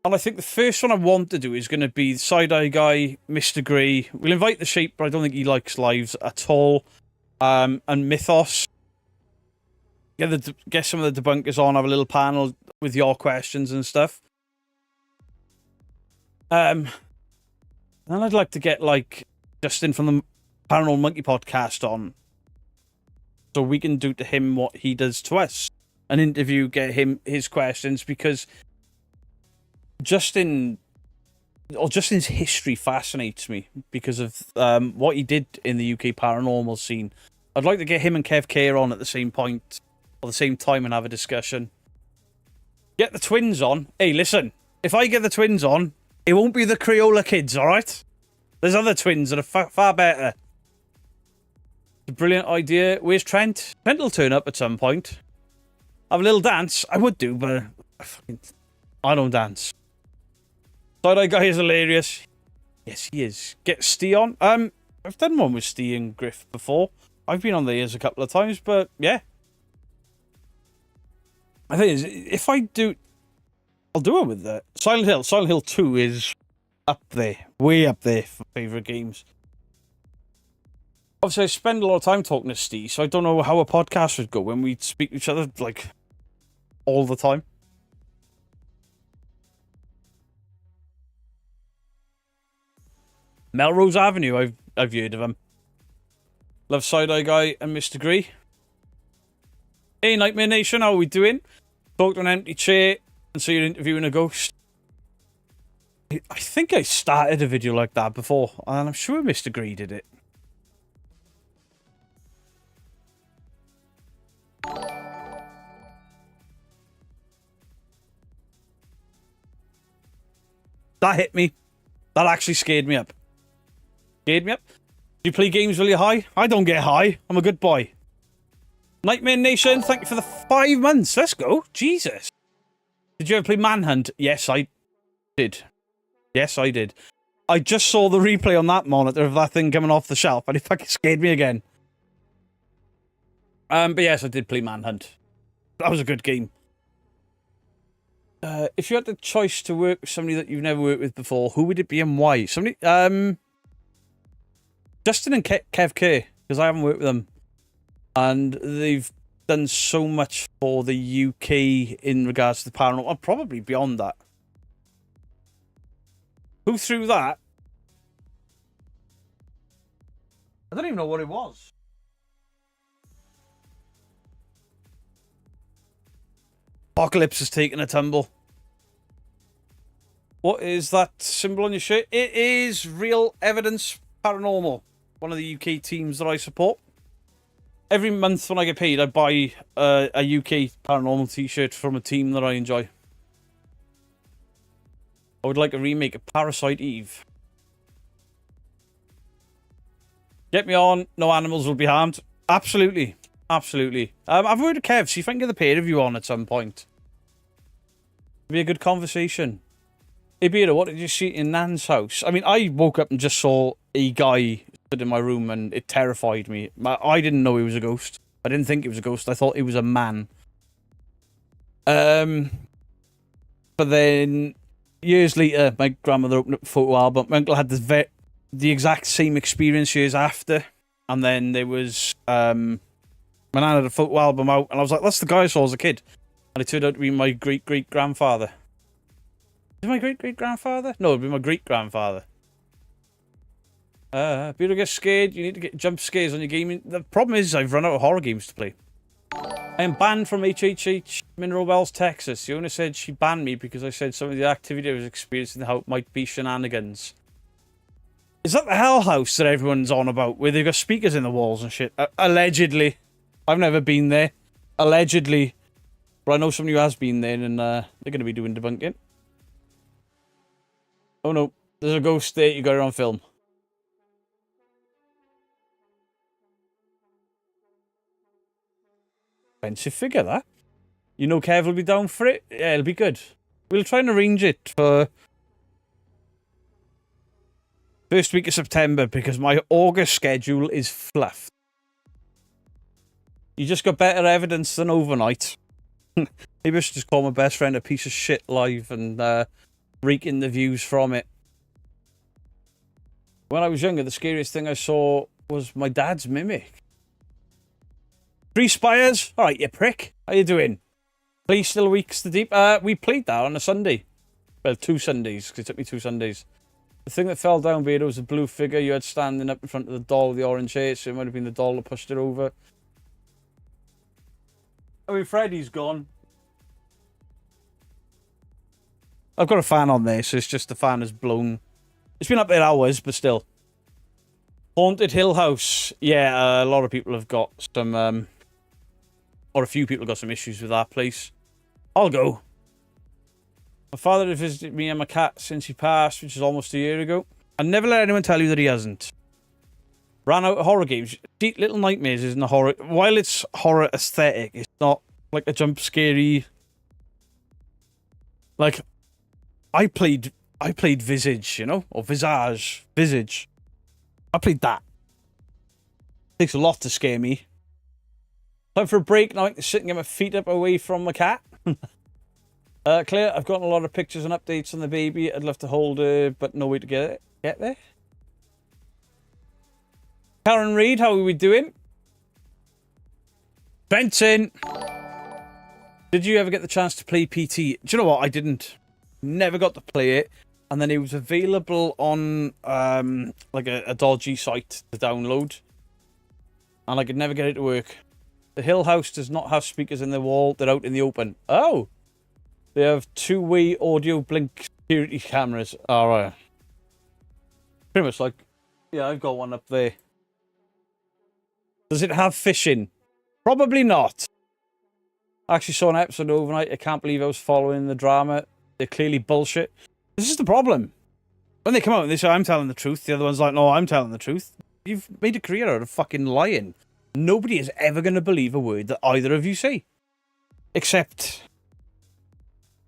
And I think the first one I want to do is going to be the Side-Eye Guy, Mr. Grey. We'll invite the Shape, but I don't think he likes lives at all. And Mythos. Get some of the debunkers on, have a little panel with your questions and stuff. And then I'd like to get, like, Justin from the Paranormal Monkey podcast on. So we can do to him what he does to us. An interview, get him his questions, because Justin's history fascinates me because of what he did in the UK paranormal scene. I'd like to get him and Kev K on at the same point, or the same time, and have a discussion. Get the twins on. Hey, listen, if I get the twins on, it won't be the Crayola kids, alright? There's other twins that are far better. It's a brilliant idea. Where's Trent? Trent will turn up at some point. Have a little dance. I would do, but I don't dance. Side-Eye Guy is hilarious. Yes, he is. Get Steve on. I've done one with Steve and Griff before. I've been on theirs a couple of times, but yeah. I think if I do, I'll do it with that. Silent Hill. Silent Hill 2 is up there. Way up there for favourite games. Obviously, I spend a lot of time talking to Steve, so I don't know how a podcast would go when we speak to each other, like, all the time. Melrose Avenue, I've heard of him. Love Side-Eye Guy and Mr. Grey. Hey, Nightmare Nation, how are we doing? Talk to an empty chair and see you're interviewing a ghost. I think I started a video like that before, and I'm sure Mr. Grey did it. That hit me. That actually scared me up. Scared me up. Do you play games while you're high? I don't get high. I'm a good boy. Nightmare Nation, thank you for the 5 months. Let's go. Jesus. Did you ever play Manhunt? Yes, I did. Yes, I did. I just saw the replay on that monitor of that thing coming off the shelf, and it fucking scared me again. But yes, I did play Manhunt. That was a good game. If you had the choice to work with somebody that you've never worked with before, who would it be and why? Somebody, Justin and Kev K, because I haven't worked with them, and they've done so much for the UK in regards to the paranormal, and probably beyond that. Who threw that? I don't even know what it was. Apocalypse has taken a tumble. What is that symbol on your shirt? It is Real Evidence Paranormal, one of the UK teams that I support. Every month when I get paid, I buy a UK Paranormal t-shirt from a team that I enjoy. I would like a remake of Parasite Eve. Get me on. No animals will be harmed. Absolutely. Absolutely. I've heard of Kev. See if I can get the pair of you on at some point. It'd be a good conversation. Hey, Beardo, what did you see in Nan's house? I mean, I woke up and just saw a guy stood in my room and it terrified me. I didn't know he was a ghost. I didn't think it was a ghost. I thought it was a man. But then, years later, my grandmother opened up a photo album. My uncle had the exact same experience years after. And then there was... my nan had a photo album out, and I was like, that's the guy I saw as a kid. And it turned out to be my great-great-grandfather. Is it my great-great-grandfather? No, it'd be my great-grandfather. People get scared. You need to get jump scares on your gaming. The problem is I've run out of horror games to play. I am banned from HHH Mineral Wells, Texas. The owner said she banned me because I said some of the activity I was experiencing how it might be shenanigans. Is that the Hell House that everyone's on about, where they've got speakers in the walls and shit? Allegedly. I've never been there. Allegedly. But I know somebody who has been there, and they're going to be doing debunking. Oh no, there's a ghost there. You got it on film. Expensive figure, that. You know Kev will be down for it? Yeah, it'll be good. We'll try and arrange it for first week of September, because my August schedule is fluffed. You just got better evidence than overnight. Maybe I should just call my best friend a piece of shit live and rake in the views from it. When I was younger, the scariest thing I saw was my dad's mimic. Three Spires? Alright, you prick. How you doing? Play still weeks to deep? We played that on a Sunday. Well, 2 Sundays, because it took me 2 Sundays. The thing that fell down, Beardo, was a blue figure you had standing up in front of the doll with the orange hair, so it might have been the doll that pushed it over. I mean, Freddy's gone. I've got a fan on there, so it's just the fan has blown. It's been up there hours, but still. Haunted Hill House. Yeah, a lot of people have got some, or a few people have got some issues with that place. I'll go. My father had visited me and my cat since he passed, which is almost a year ago. I never let anyone tell you that he hasn't. Ran out of horror games. See, Little Nightmares isn't a horror. While it's horror aesthetic, it's not like a jump scary. Like, I played Visage, you know, or Visage. I played that. Takes a lot to scare me. Time for a break. Now I can sit and get my feet up away from my cat. Claire, I've gotten a lot of pictures and updates on the baby. I'd love to hold her, but no way to get there. Karen Reid, how are we doing? Benton! Did you ever get the chance to play PT? Do you know what? I didn't. Never got to play it. And then it was available on like a dodgy site to download. And I could never get it to work. The Hill House does not have speakers in the wall. They're out in the open. Oh! They have 2-way audio blink security cameras. Alright. Pretty much like... Yeah, I've got one up there. Does it have fishing? Probably not. I actually saw an episode overnight. I can't believe I was following the drama. They're clearly bullshit. This is the problem. When they come out and they say, I'm telling the truth, the other one's like, no, I'm telling the truth. You've made a career out of fucking lying. Nobody is ever going to believe a word that either of you say. Except...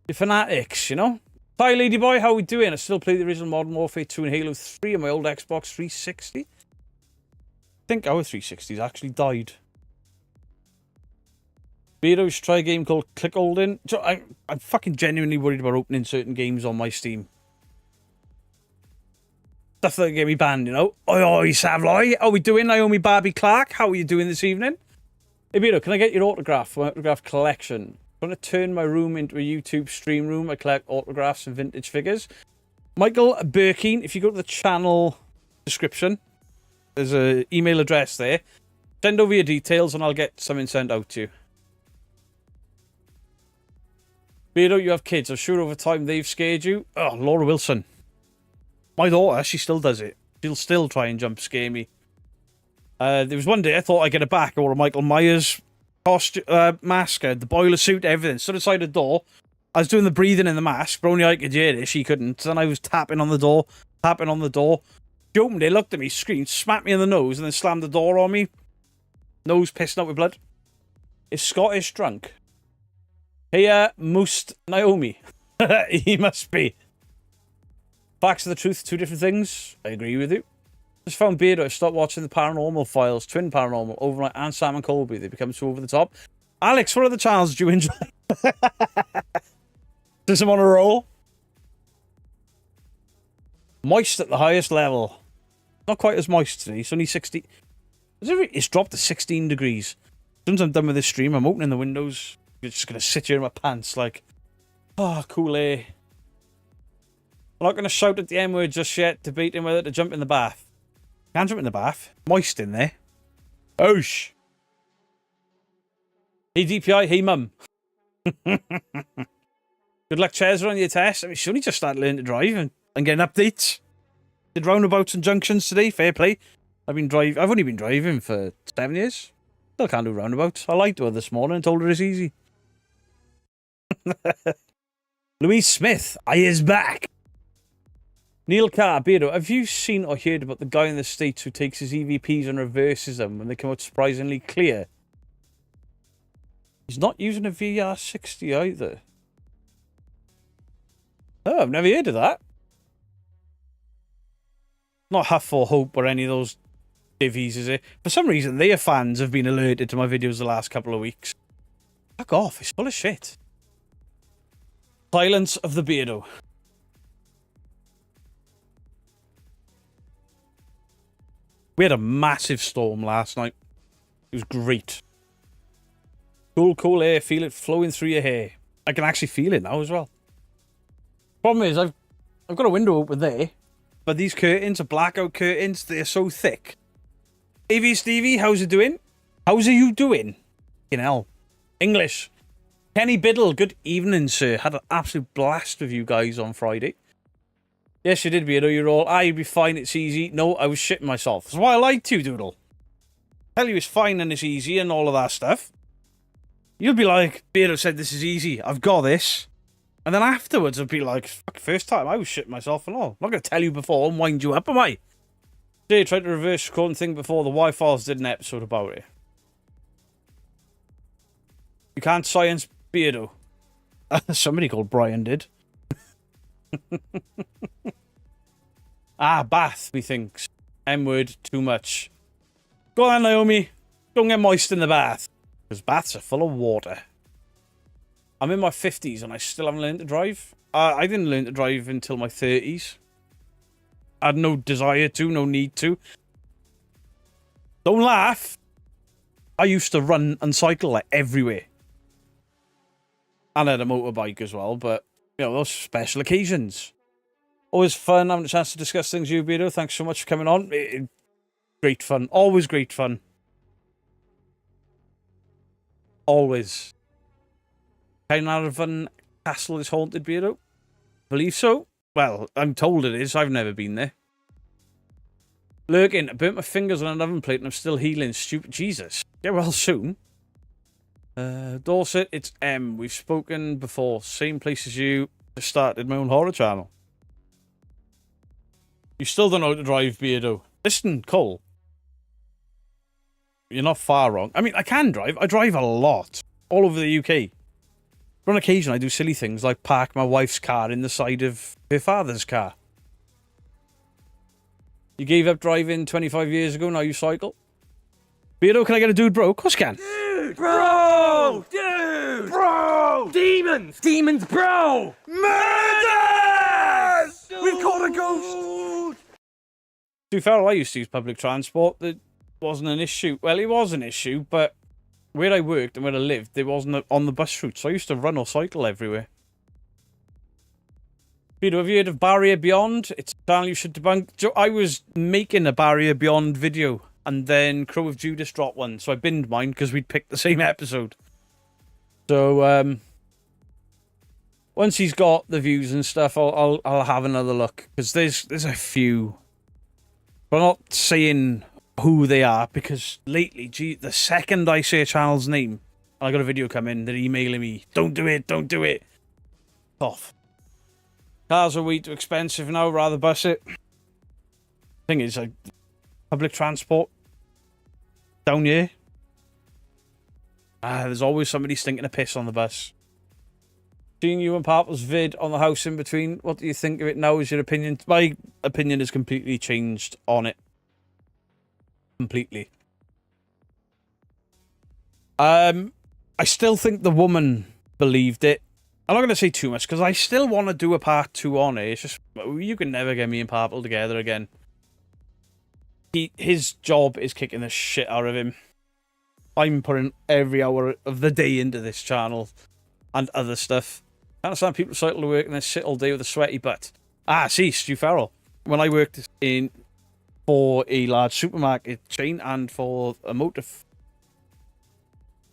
the fanatics, you know? Hi, Ladyboy, how are we doing? I still play the original Modern Warfare 2 and Halo 3 on my old Xbox 360. I think our 360s actually died. Beardo should try a game called Click Holding. I'm fucking genuinely worried about opening certain games on my Steam. Stuff that get me banned, you know? Oi, Savloy, how are we doing? Naomi Barbie Clark, how are you doing this evening? Hey, Beardo, can I get your autograph for my autograph collection? I'm going to turn my room into a YouTube stream room. I collect autographs and vintage figures. Michael Birkin, if you go to the channel description, there's an email address there. Send over your details and I'll get something sent out to you. Beardo, you have kids. I'm sure over time they've scared you. Oh, Laura Wilson. My daughter, she still does it. She'll still try and jump scare me. There was one day I thought I'd get it back. I wore a Michael Myers mask, the boiler suit, everything. Stood outside the door. I was doing the breathing in the mask, but only I could hear it. She couldn't. Then I was tapping on the door. She opened it, looked at me, screamed, smacked me in the nose, and then slammed the door on me. Nose pissing out with blood. Is Scottish drunk? Hey, Moose Naomi. He must be. Facts of the truth, two different things. I agree with you. Just found Beardo. I stopped watching the Paranormal Files, Twin Paranormal, Overnight, and Sam and Colby. They become too over the top. Alex, what other channels do you enjoy? Does him on a roll? Moist at the highest level. Not quite as moist today. It's only 60. It's dropped to 16 degrees. As soon as I'm done with this stream, I'm opening the windows. I'm just going to sit here in my pants like, oh, cool air. I'm not going to shout at the M word just yet, debating whether to jump in the bath. Can't jump in the bath. Moist in there. Oosh. Hey, DPI. Hey, mum. Good luck, Chezra, on your test. I mean, she only just started learning to drive and getting updates. Did roundabouts and junctions today. Fair play. I've only been driving for 7 years. Still can't do roundabouts. I lied to her this morning and told her it's easy. Louise Smith. I is back. Neil Carr, Beardo, have you seen or heard about the guy in the States who takes his EVPs and reverses them when they come out surprisingly clear? He's not using a VR60 either. Oh, I've never heard of that. Not Huff or Hope or any of those divvies, is it? For some reason, their fans have been alerted to my videos the last couple of weeks. Fuck off, it's full of shit. Silence of the Beardo. We had a massive storm last night. It was great. Cool, cool air. Feel it flowing through your hair. I can actually feel it now as well. Problem is, I've got a window open there, but these curtains are blackout curtains. They're so thick. AV Stevie, how's it doing? How's you doing? You know, English. Kenny Biddle, good evening, sir. Had an absolute blast with you guys on Friday. Yes, you did, Beardo. You're all, you'd be fine, it's easy. No, I was shitting myself. That's why I lied to you, Doodle. Tell you it's fine and it's easy and all of that stuff. You'll be like, Beardo said this is easy. I've got this. And then afterwards, I'd be like, fuck, first time I was shitting myself and all. I'm not going to tell you before and wind you up, am I? Jay tried to reverse recording thing before the Wi-Fi's did an episode about it. You can't science Beardo. Somebody called Brian did. Bath, methinks. M-word, too much. Go on, Naomi. Don't get moist in the bath. Because baths are full of water. I'm in my 50s and I still haven't learned to drive. I didn't learn to drive until my 30s. I had no desire to, no need to. Don't laugh. I used to run and cycle like everywhere. And I had a motorbike as well, but, you know, those special occasions. Always fun having a chance to discuss things with you, Beardo. Thanks so much for coming on. Great fun. Always great fun. Always. Caernarfon Castle is haunted, Beardo? Believe so? Well, I'm told it is. I've never been there. Lurking. I burnt my fingers on an oven plate and I'm still healing. Stupid Jesus. Get well soon. Dorset, it's M. We've spoken before. Same place as you. Just started my own horror channel. You still don't know how to drive, Beardo. Listen, Cole. You're not far wrong. I mean, I can drive. I drive a lot. All over the UK. But on occasion, I do silly things like park my wife's car in the side of her father's car. You gave up driving 25 years ago, now you cycle? Beardo, can I get a dude, bro? Of course you can. Dude, bro! Dude! Bro! Demons! Demons, bro! Murders! We've caught a ghost! To be fair, I used to use public transport. That wasn't an issue. Well, it was an issue, but where I worked and where I lived, there wasn't on the bus route, so I used to run or cycle everywhere. Peter, have you heard of Barrier Beyond? It's a channel you should debunk. I was making a Barrier Beyond video, and then Crow of Judas dropped one, so I binned mine because we'd picked the same episode. So, once he's got the views and stuff, I'll have another look, because there's a few. But I'm not saying who they are, because lately, gee, the second I say a channel's name, and I got a video come in, they're emailing me, don't do it, don't do it. Off. Cars are way too expensive now, rather bus it. Thing is, like, public transport down here. There's always somebody stinking a piss on the bus. Seeing you and Papa's vid on the house in between, what do you think of it now? Is your opinion? My opinion has completely changed on it. Completely. I still think the woman believed it. I'm not going to say too much, because I still want to do a part 2 on it. It's just, you can never get me and Papa together again. His job is kicking the shit out of him. I'm putting every hour of the day into this channel and other stuff. I understand people cycle to work and then sit all day with a sweaty butt. See, Stu Farrell. When I worked for a large supermarket chain and for a motive.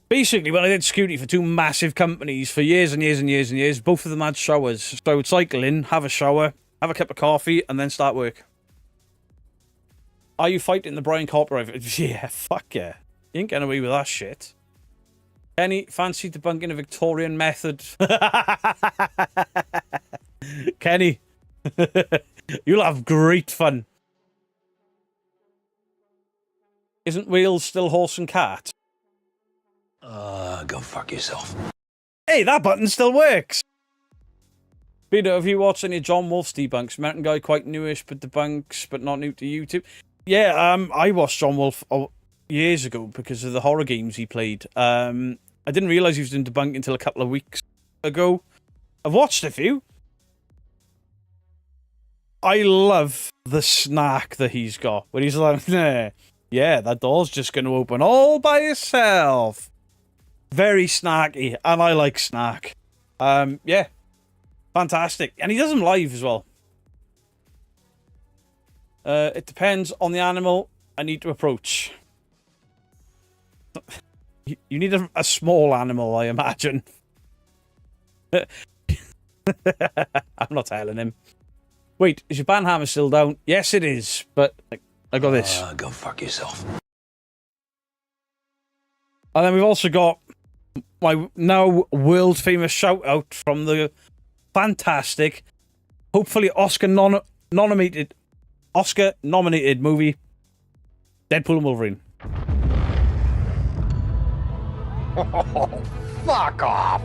Basically, when I did security for 2 massive companies for years and years and years and years, both of them had showers. So I would cycle in, have a shower, have a cup of coffee, and then start work. Are you fighting the Brian Copyright? Yeah, fuck yeah. You ain't getting away with that shit. Kenny, fancy debunking a Victorian method? Kenny, you'll have great fun. Isn't Wales still horse and cat? Go fuck yourself. Hey, that button still works. Peter, have you watched any John Wolf's debunks? American guy, quite newish, but debunks, but not new to YouTube. Yeah, I watched John Wolf years ago because of the horror games he played. I didn't realise he was doing debunking until a couple of weeks ago. I've watched a few. I love the snack that he's got. Where he's like, nah, yeah, that door's just going to open all by itself. Very snacky, and I like snack. Yeah. Fantastic. And he does them live as well. It depends on the animal I need to approach. You need a small animal, I imagine. I'm not telling him. Wait, is your banhammer still down? Yes, it is. But I got this. Go fuck yourself. And then we've also got my now world famous shout out from the fantastic, hopefully Oscar nominated movie Deadpool and Wolverine. Oh, fuck off.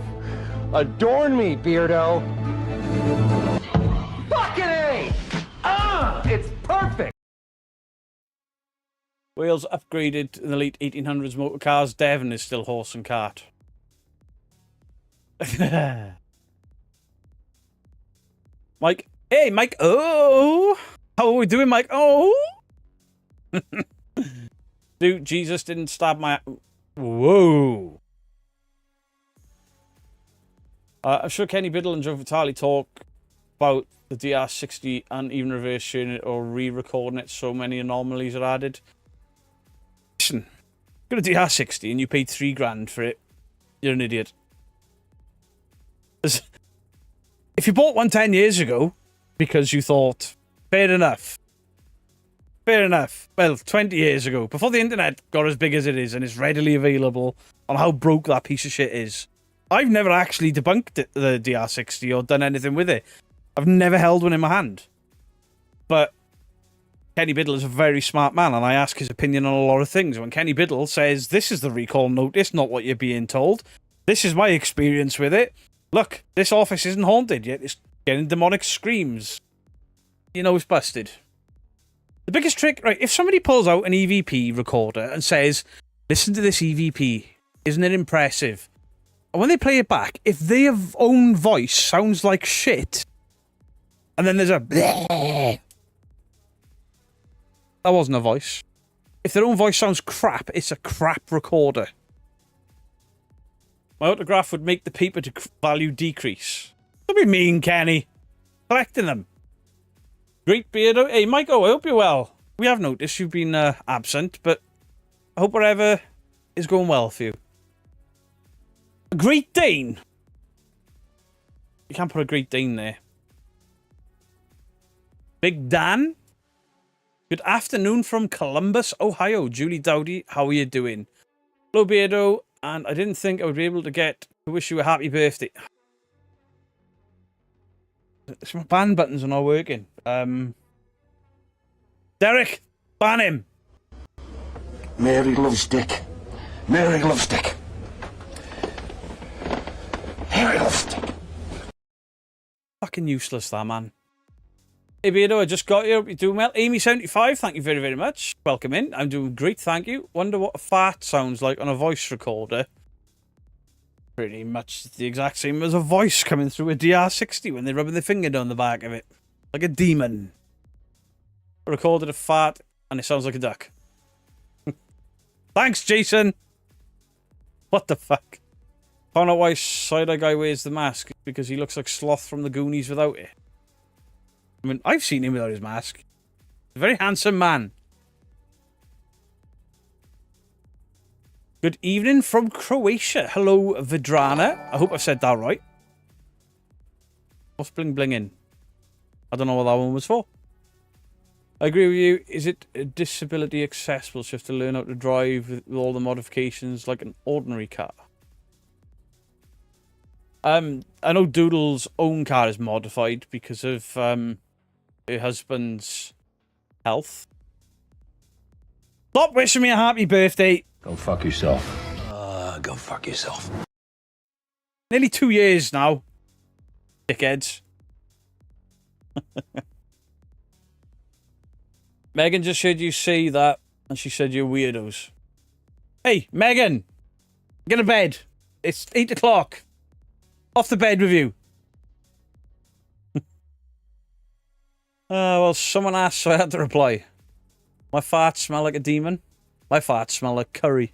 Adorn me, Beardo. Fucking A! It's perfect! Wales upgraded in the late 1800s motor cars. Devon is still horse and cart. Mike. Hey, Mike. Oh. How are we doing, Mike? Oh. Dude, Jesus didn't stab my... Whoa. I'm sure Kenny Biddle and Joe Vitale talk about the DR60 and even reversing it or re-recording it. So many anomalies are added. Listen, got a DR60 and you paid $3,000 for it. You're an idiot. If you bought one 10 years ago because you thought, fair enough. Fair enough. Well, 20 years ago, before the internet got as big as it is and is readily available on how broke that piece of shit is. I've never actually debunked the DR60 or done anything with it. I've never held one in my hand. But Kenny Biddle is a very smart man, and I ask his opinion on a lot of things. When Kenny Biddle says, this is the recall notice, not what you're being told. This is my experience with it. Look, this office isn't haunted yet. It's getting demonic screams. You know it's busted. The biggest trick, right, if somebody pulls out an EVP recorder and says, listen to this EVP, isn't it impressive? And when they play it back, if their own voice sounds like shit, and then there's a bleh, that wasn't a voice. If their own voice sounds crap, it's a crap recorder. My autograph would make the paper value decrease. Don't be mean, Kenny. Collecting them. Great beard. Hey, Michael, I hope you're well. We have noticed you've been absent, but I hope whatever is going well for you. A Great Dane. You can't put a Great Dane there. Big Dan. Good afternoon from Columbus, Ohio. Julie Dowdy, how are you doing? Hello, Beardo. And I didn't think I would be able to get to wish you a happy birthday. My ban buttons are not working. Derek, ban him. Mary loves Dick. Mary loves Dick. Mary loves Dick. Fucking useless, that man. Hey, Beardo, I just got here. You're doing well. Amy75, thank you very, very much. Welcome in. I'm doing great, thank you. Wonder what a fart sounds like on a voice recorder. Pretty much the exact same as a voice coming through a DR60 when they're rubbing their finger down the back of it. Like a demon. I recorded a fart and it sounds like a duck. Thanks, Jason. What the fuck? Found out why Side-Eye Guy wears the mask. Because he looks like Sloth from the Goonies without it. I mean, I've seen him without his mask. He's a very handsome man. Good evening from Croatia. Hello, Vidrana. I hope I said that right. What's bling blinging? I don't know what that one was for. I agree with you. Is it disability accessible? So you have to learn how to drive with all the modifications like an ordinary car. I know Doodle's own car is modified because of her husband's health. Stop wishing me a happy birthday. Go fuck yourself. Go fuck yourself. Nearly 2 years now. Dickheads. Megan just heard you say that, and she said you're weirdos. Hey, Megan! Get to bed. It's 8 o'clock. Off the bed with you. Well, someone asked, so I had to reply. My farts smell like a demon. My farts smell like curry.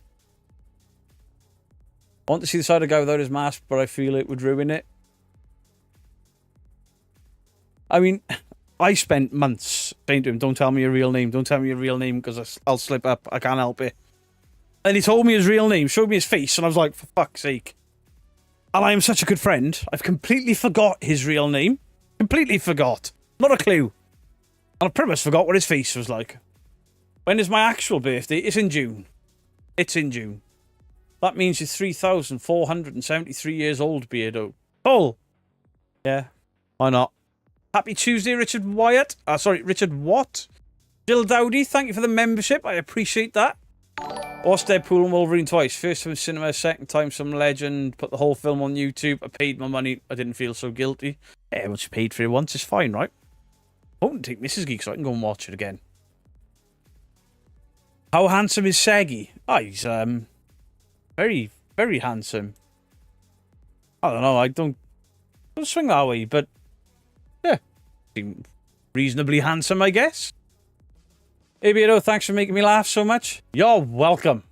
I want to see the side of a guy without his mask, but I feel it would ruin it. I mean, I spent months saying to him, don't tell me your real name. Don't tell me your real name because I'll slip up. I can't help it. And he told me his real name, showed me his face, and I was like, for fuck's sake. And I am such a good friend. I've completely forgot his real name. Completely forgot. Not a clue. And I pretty much forgot what his face was like. When is my actual birthday? It's in June. It's in June. That means you're 3,473 years old, Beardo. Oh! Yeah. Why not? Happy Tuesday, Richard Wyatt. Sorry, Richard Watt. Jill Dowdy, thank you for the membership. I appreciate that. Watched Deadpool and Wolverine twice. First time in cinema, second time some legend. Put the whole film on YouTube. I paid my money. I didn't feel so guilty. Yeah, once you paid for it once, it's fine, right? I won't take Mrs. Geek so I can go and watch it again. How handsome is Saggy? Oh, he's very, very handsome. I don't know, I don't swing that way, but yeah, seem reasonably handsome, I guess. Hey, Beardo, thanks for making me laugh so much. You're welcome.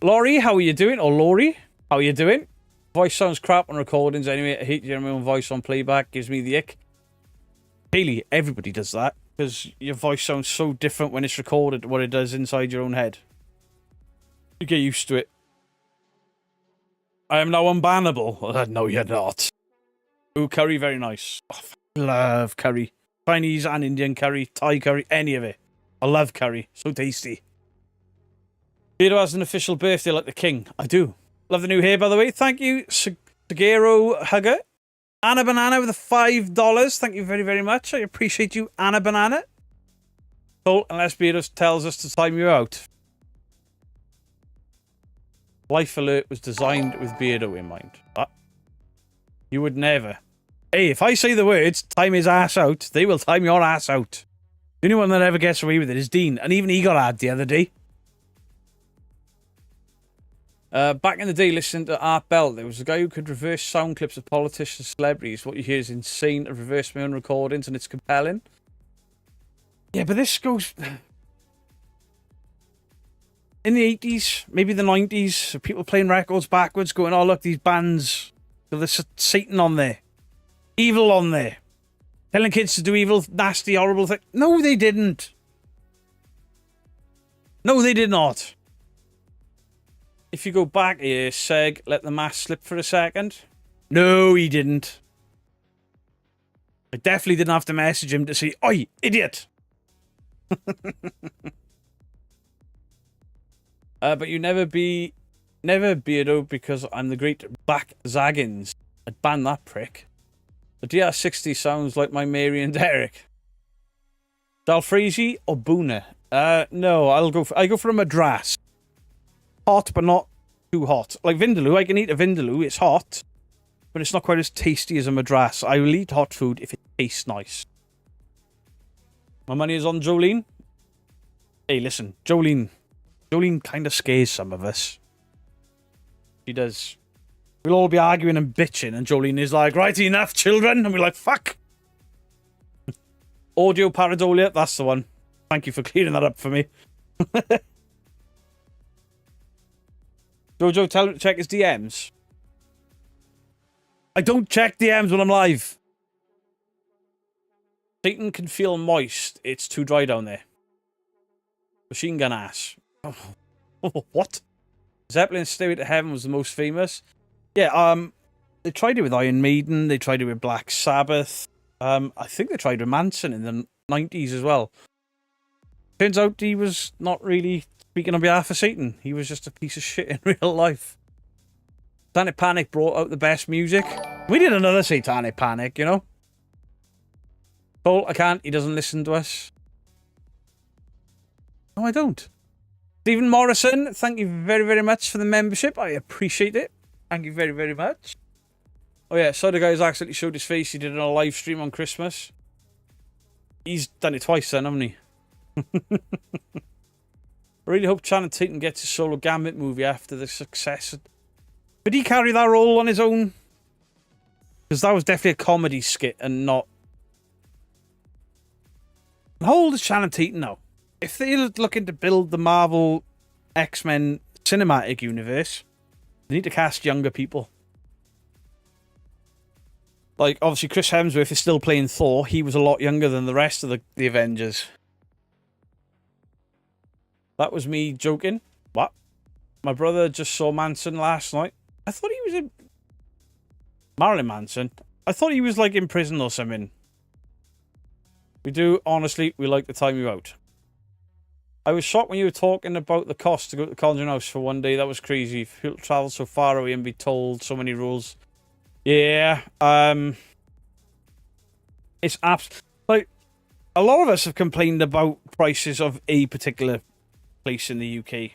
Laurie, how are you doing? Or Laurie, how are you doing? Voice sounds crap on recordings anyway. I hate hearing my own voice on playback. Gives me the ick. Haley, everybody does that. Because your voice sounds so different when it's recorded to what it does inside your own head. You get used to it. I am now unbannable. No, you're not. Ooh, curry, very nice. Oh, I love curry. Chinese and Indian curry, Thai curry, any of it. I love curry. So tasty. Beardo has an official birthday like the king. I do. Love the new hair, by the way. Thank you, Sagero Hugger. Anna Banana with the $5. Thank you very, very much. I appreciate you, Anna Banana. So, unless Beardo tells us to time you out. Life Alert was designed with Beardo in mind. What? You would never. Hey, if I say the words, time his ass out, they will time your ass out. The only one that ever gets away with it is Dean, and even he got ad the other day. Back in the day, listening to Art Bell, there was a guy who could reverse sound clips of politicians and celebrities. What you hear is insane. I reverse my own recordings, and it's compelling. Yeah, but this goes... In the 80s, maybe the 90s, people playing records backwards, going, oh, look, these bands, there's Satan on there. Evil on there. Telling kids to do evil, nasty, horrible things. No, they didn't. No, they did not. If you go back here, Seg, let the mask slip for a second. No, he didn't. I definitely didn't have to message him to say, "Oi, idiot!" But you never Beardo, because I'm the great Black Zaggins. I'd ban that prick. The DR60 sounds like my Mary and Derek. Dalfreezy or Boona? No, I go for a Madras. Hot, but not too hot. Like Vindaloo, I can eat a Vindaloo. It's hot, but it's not quite as tasty as a Madras. I will eat hot food if it tastes nice. My money is on Jolene. Hey, listen, Jolene kind of scares some of us. She does. We'll all be arguing and bitching, and Jolene is like, "Right, enough, children," and we're like, "Fuck." Audio Paradolia, that's the one. Thank you for clearing that up for me. Jojo, tell him to check his DMs. I don't check DMs when I'm live. Satan can feel moist. It's too dry down there. Machine gun ass. Oh, what? Zeppelin's Stairway to Heaven was the most famous. Yeah, they tried it with Iron Maiden. They tried it with Black Sabbath. I think they tried with Manson in the 90s as well. Turns out he was not really speaking on behalf of Satan. He was just a piece of shit in real life. Satanic Panic brought out the best music. We did another Satanic Panic, you know? Paul, I can't. He doesn't listen to us. No, I don't. Stephen Morrison, thank you very, very much for the membership. I appreciate it. Thank you very, very much. Oh yeah, so the guy's actually showed his face. He did it on a live stream on Christmas. He's done it twice then, hasn't he? I really hope Channing Tatum gets his solo Gambit movie after the success. Did he carry that role on his own? Because that was definitely a comedy skit and not... How old is Channing Tatum now? If they're looking to build the Marvel X-Men cinematic universe, they need to cast younger people. Like, obviously, Chris Hemsworth is still playing Thor. He was a lot younger than the rest of the Avengers. That was me joking. What? My brother just saw Manson last night. I thought he was in... Marilyn Manson. I thought he was, like, in prison or something. We do, honestly, we like to time you out. I was shocked when you were talking about the cost to go to the Conjuring House for one day. That was crazy. People travel so far away and be told so many rules. Yeah, it's like a lot of us have complained about prices of a particular place in the UK,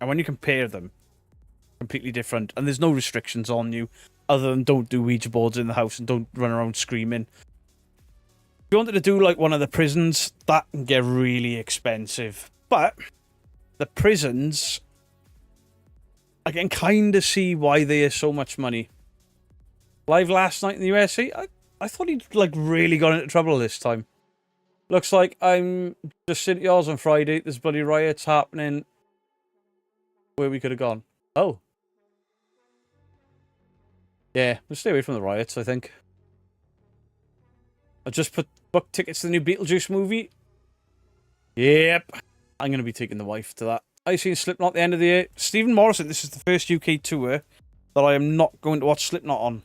and when you compare them, completely different. And there's no restrictions on you other than don't do Ouija boards in the house and don't run around screaming. If you wanted to do like one of the prisons, that can get really expensive. But the prisons, I can kind of see why they are so much money. Live last night in the USA, I thought he'd like really got into trouble this time. Looks like I'm just sitting at yours on Friday. There's bloody riots happening where we could have gone. Oh. Yeah, we'll stay away from the riots, I think. I just booked tickets to the new Beetlejuice movie. Yep. I'm going to be taking the wife to that. I seen Slipknot at the end of the year. Stephen Morrison, this is the first UK tour that I am not going to watch Slipknot on.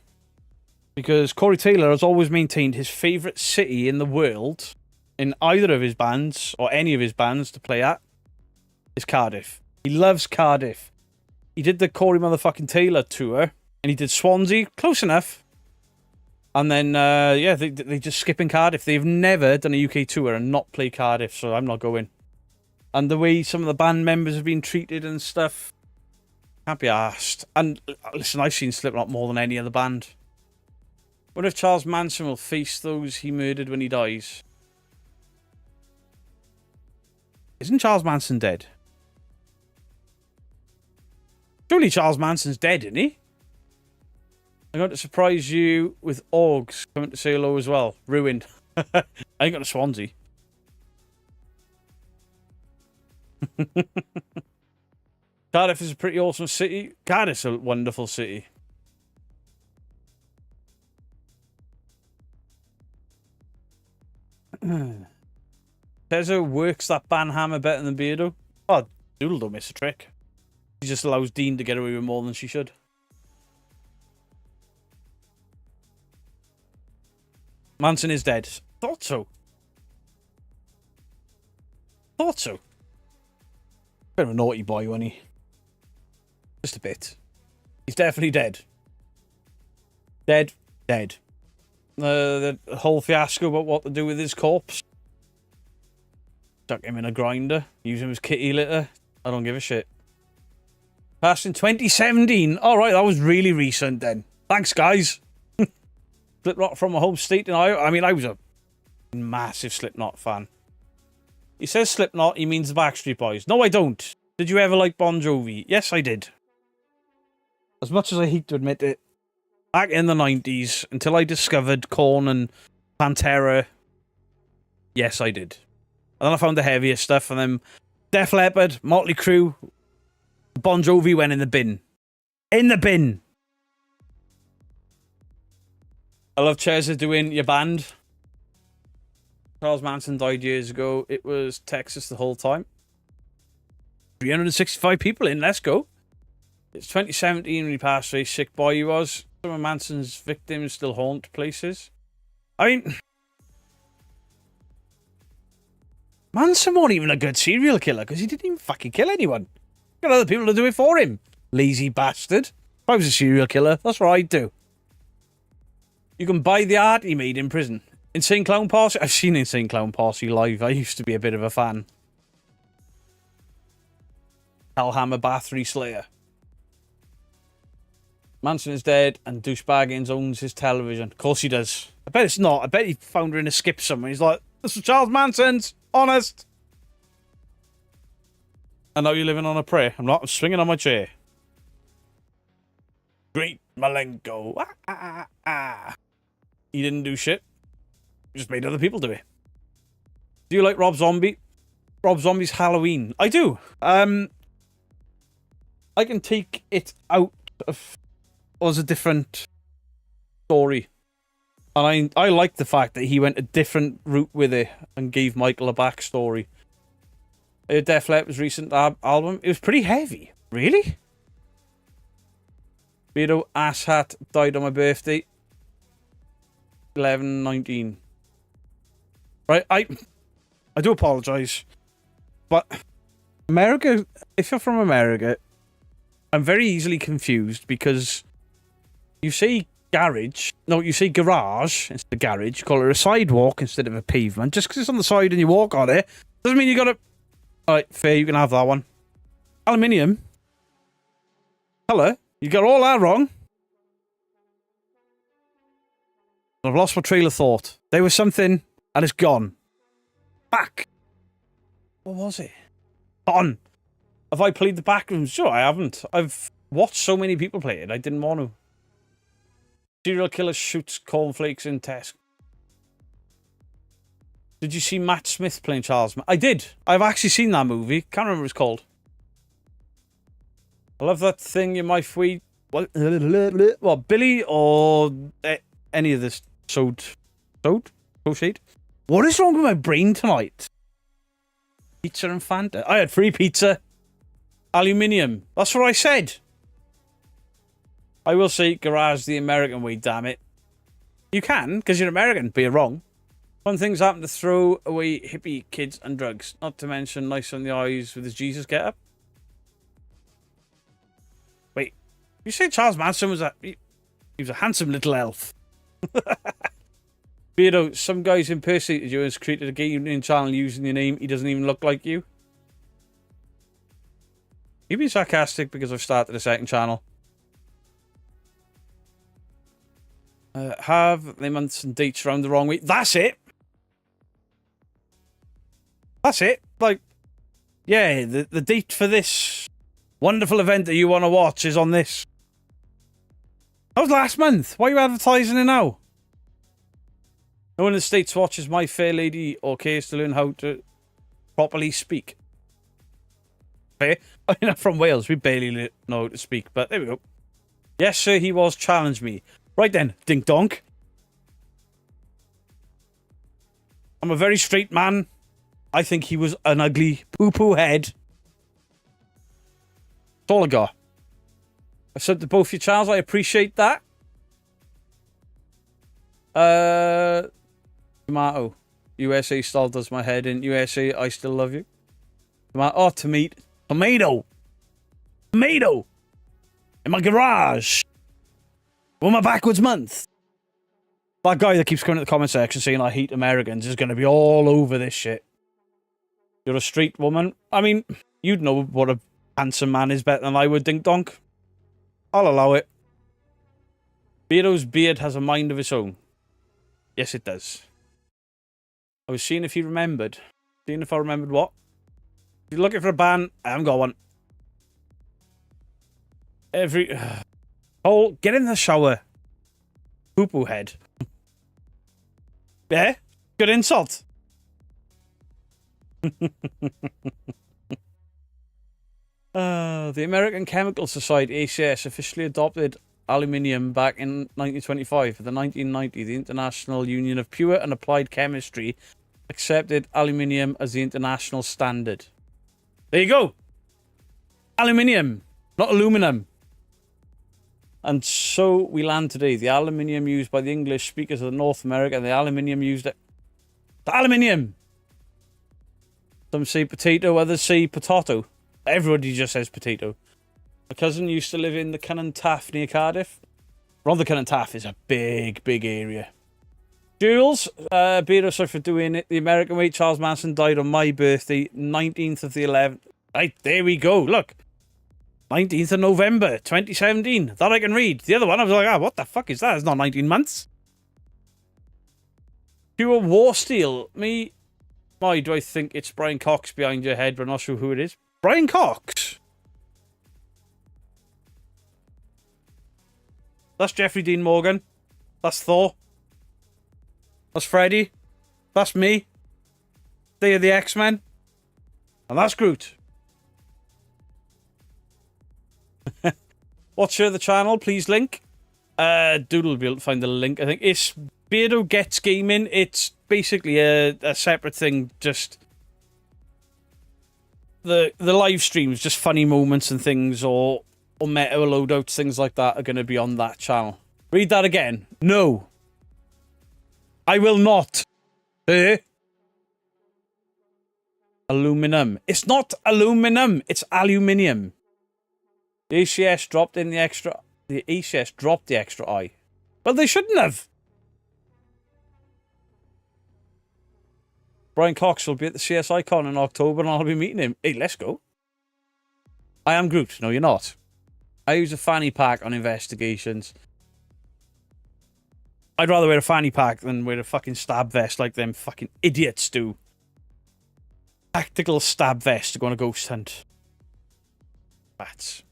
Because Corey Taylor has always maintained his favourite city in the world, in either of his bands, or any of his bands to play at, is Cardiff. He loves Cardiff. He did the Corey motherfucking Taylor tour, and he did Swansea, close enough. And then, yeah, they just skip in Cardiff. They've never done a UK tour and not play Cardiff, so I'm not going. And the way some of the band members have been treated and stuff, can't be arsed. And listen, I've seen Slipknot more than any other band. What if Charles Manson will face those he murdered when he dies? Isn't Charles Manson dead? Surely Charles Manson's dead, isn't he? I'm going to surprise you with Orgs coming to say hello as well. Ruined. I ain't got a Swansea. Cardiff is a pretty awesome city. Cardiff's a wonderful city. Tezo works that banhammer better than Beardo. Oh, Doodle don't miss a trick. She just allows Dean to get away with more than she should. Manson is dead. Thought so. Thought so. Bit of a naughty boy, wasn't he? Just a bit. He's definitely dead. Dead. Dead. The whole fiasco about what to do with his corpse. Stuck him in a grinder. Use him as kitty litter. I don't give a shit. Passed in 2017. Alright, that was really recent then. Thanks, guys. Slipknot from my home state in Iowa. I mean, I was a massive Slipknot fan. He says Slipknot, he means the Backstreet Boys. No, I don't. Did you ever like Bon Jovi? Yes, I did. As much as I hate to admit it, back in the 90s, until I discovered Korn and Pantera, yes, I did. And then I found the heavier stuff, and then Def Leppard, Motley Crue, Bon Jovi went in the bin. In the bin! I love Cheza doing your band. Charles Manson died years ago. It was Texas the whole time. 365 people in, let's go. It's 2017 when he passed away. Sick boy he was. Some of Manson's victims still haunt places. I mean, Manson wasn't even a good serial killer because he didn't even fucking kill anyone. Got other people to do it for him. Lazy bastard. If I was a serial killer, that's what I'd do. You can buy the art he made in prison. Insane Clown Posse. I've seen Insane Clown Posse live. I used to be a bit of a fan. Hellhammer Bathory Slayer. Manson is dead and Douchebaggins owns his television. Of course he does. I bet it's not. I bet he found her in a skip somewhere. He's like, this is Charles Manson's. Honest. And now you're living on a prayer. I'm not. I'm swinging on my chair. Great Malenko. Ah, ah, ah, ah. He didn't do shit. He just made other people do it. Do you like Rob Zombie? Rob Zombie's Halloween. I do. I can take it out of as a different story. And I like the fact that he went a different route with it and gave Michael a backstory. Def Leppard's recent album, it was pretty heavy. Really? Beardo Asshat died on my birthday. 11/19. Right, I do apologise. But America, if you're from America, I'm very easily confused because you say garage. No, you say garage instead of garage. You call it a sidewalk instead of a pavement. Just because it's on the side and you walk on it doesn't mean you got to... Alright, fair, you can have that one. Aluminium. Hello. You got all that wrong. I've lost my trail of thought. There was something, and it's gone. Back. What was it? On. Have I played the Backrooms? Sure, I haven't. I've watched so many people play it. I didn't want to. Serial killer shoots cornflakes in Tesco. Did you see Matt Smith playing Charles? I did. I've actually seen that movie. Can't remember what it's called. I love that thing you might feed. What, Billy or any of this sewed? What is wrong with my brain tonight? Pizza and Fanta. I had free pizza. Aluminium. That's what I said. I will say garage the American way, damn it. You can, because you're American, but you're wrong. Fun things happen to throw away hippie kids and drugs. Not to mention nice on the eyes with his Jesus get-up. Wait, you say Charles Manson was he was a handsome little elf. Beardo, some guys impersonated you and has created a gaming channel using your name. He doesn't even look like you. You've been sarcastic because I've started a second channel. Have the months and dates around the wrong week. That's it. That's it. Like, yeah, the date for this wonderful event that you want to watch is on this. That was last month. Why are you advertising it now? No one in the States watches My Fair Lady or cares to learn how to properly speak. Fair. I mean, I'm from Wales. We barely know how to speak, but there we go. Yes, sir, he was. Challenge me. Right then, dink donk. I'm a very straight man. I think he was an ugly poo-poo head. That's all I got. I said to both your channels, I appreciate that. Tomato. USA still does my head in. USA, I still love you. Oh, tomato. Tomato. Tomato. In my garage. With my backwards month. That guy that keeps coming to the comment section saying I hate Americans is going to be all over this shit. You're a street woman. I mean, you'd know what a handsome man is better than I would, Dink Donk. I'll allow it. Beardo's beard has a mind of its own. Yes, it does. I was seeing if he remembered. Seeing if I remembered what? If you're looking for a band, I haven't got one. Cole, get in the shower. Poo-poo head. Yeah? Good insult. The American Chemical Society, ACS, officially adopted aluminium back in 1925. In the 1990, the International Union of Pure and Applied Chemistry accepted aluminium as the international standard. There you go. Aluminium, not aluminum. And so we land today. The aluminium used by the English speakers of North America and the aluminium used... The aluminium! Some say potato, others say potato. Everybody just says potato. My cousin used to live in the Cunnan Taff near Cardiff. Ron the Cunnan Taff is a big, big area. Jules, Beardo, sorry for doing it. The American way, Charles Manson died on my birthday, 19th of the 11th. Right, there we go. Look. 19th of November, 2017. That I can read. The other one, I was like, what the fuck is that? It's not 19 months. Pure War Steel. Me, why do I think it's Brian Cox behind your head, but I'm not sure who it is. Brian Cox? That's Jeffrey Dean Morgan. That's Thor. That's Freddy. That's me. They are the X-Men. And that's Groot. Watch the channel, please link. Doodle will be able to find the link. I think it's Beardo Gets Gaming. It's basically a separate thing. Just the live streams, just funny moments and things, or meta loadouts, things like that are going to be on that channel. Read that again. No. I will not. Aluminum. It's not aluminum. It's aluminium. The ACS dropped in the extra... The ACS dropped the extra I. Well, they shouldn't have. Brian Cox will be at the CSI Con in October and I'll be meeting him. Hey, let's go. I am Groot. No, you're not. I use a fanny pack on investigations. I'd rather wear a fanny pack than wear a fucking stab vest like them fucking idiots do. Tactical stab vest to go on a ghost hunt. Bats.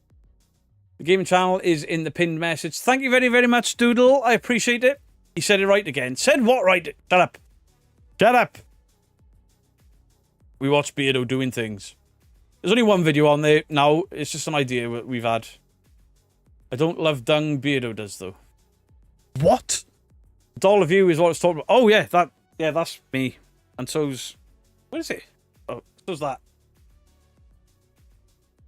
The gaming channel is in the pinned message. Thank you very, very much, Doodle. I appreciate it. He said it right again. Said what right? Shut up. Shut up. We watch Beardo doing things. There's only one video on there now. It's just an idea we've had. I don't love dung. Beardo does, though. What? Dollar View is what it's talking about. Oh, yeah. That's me. And so's... What is it? Oh, so's that.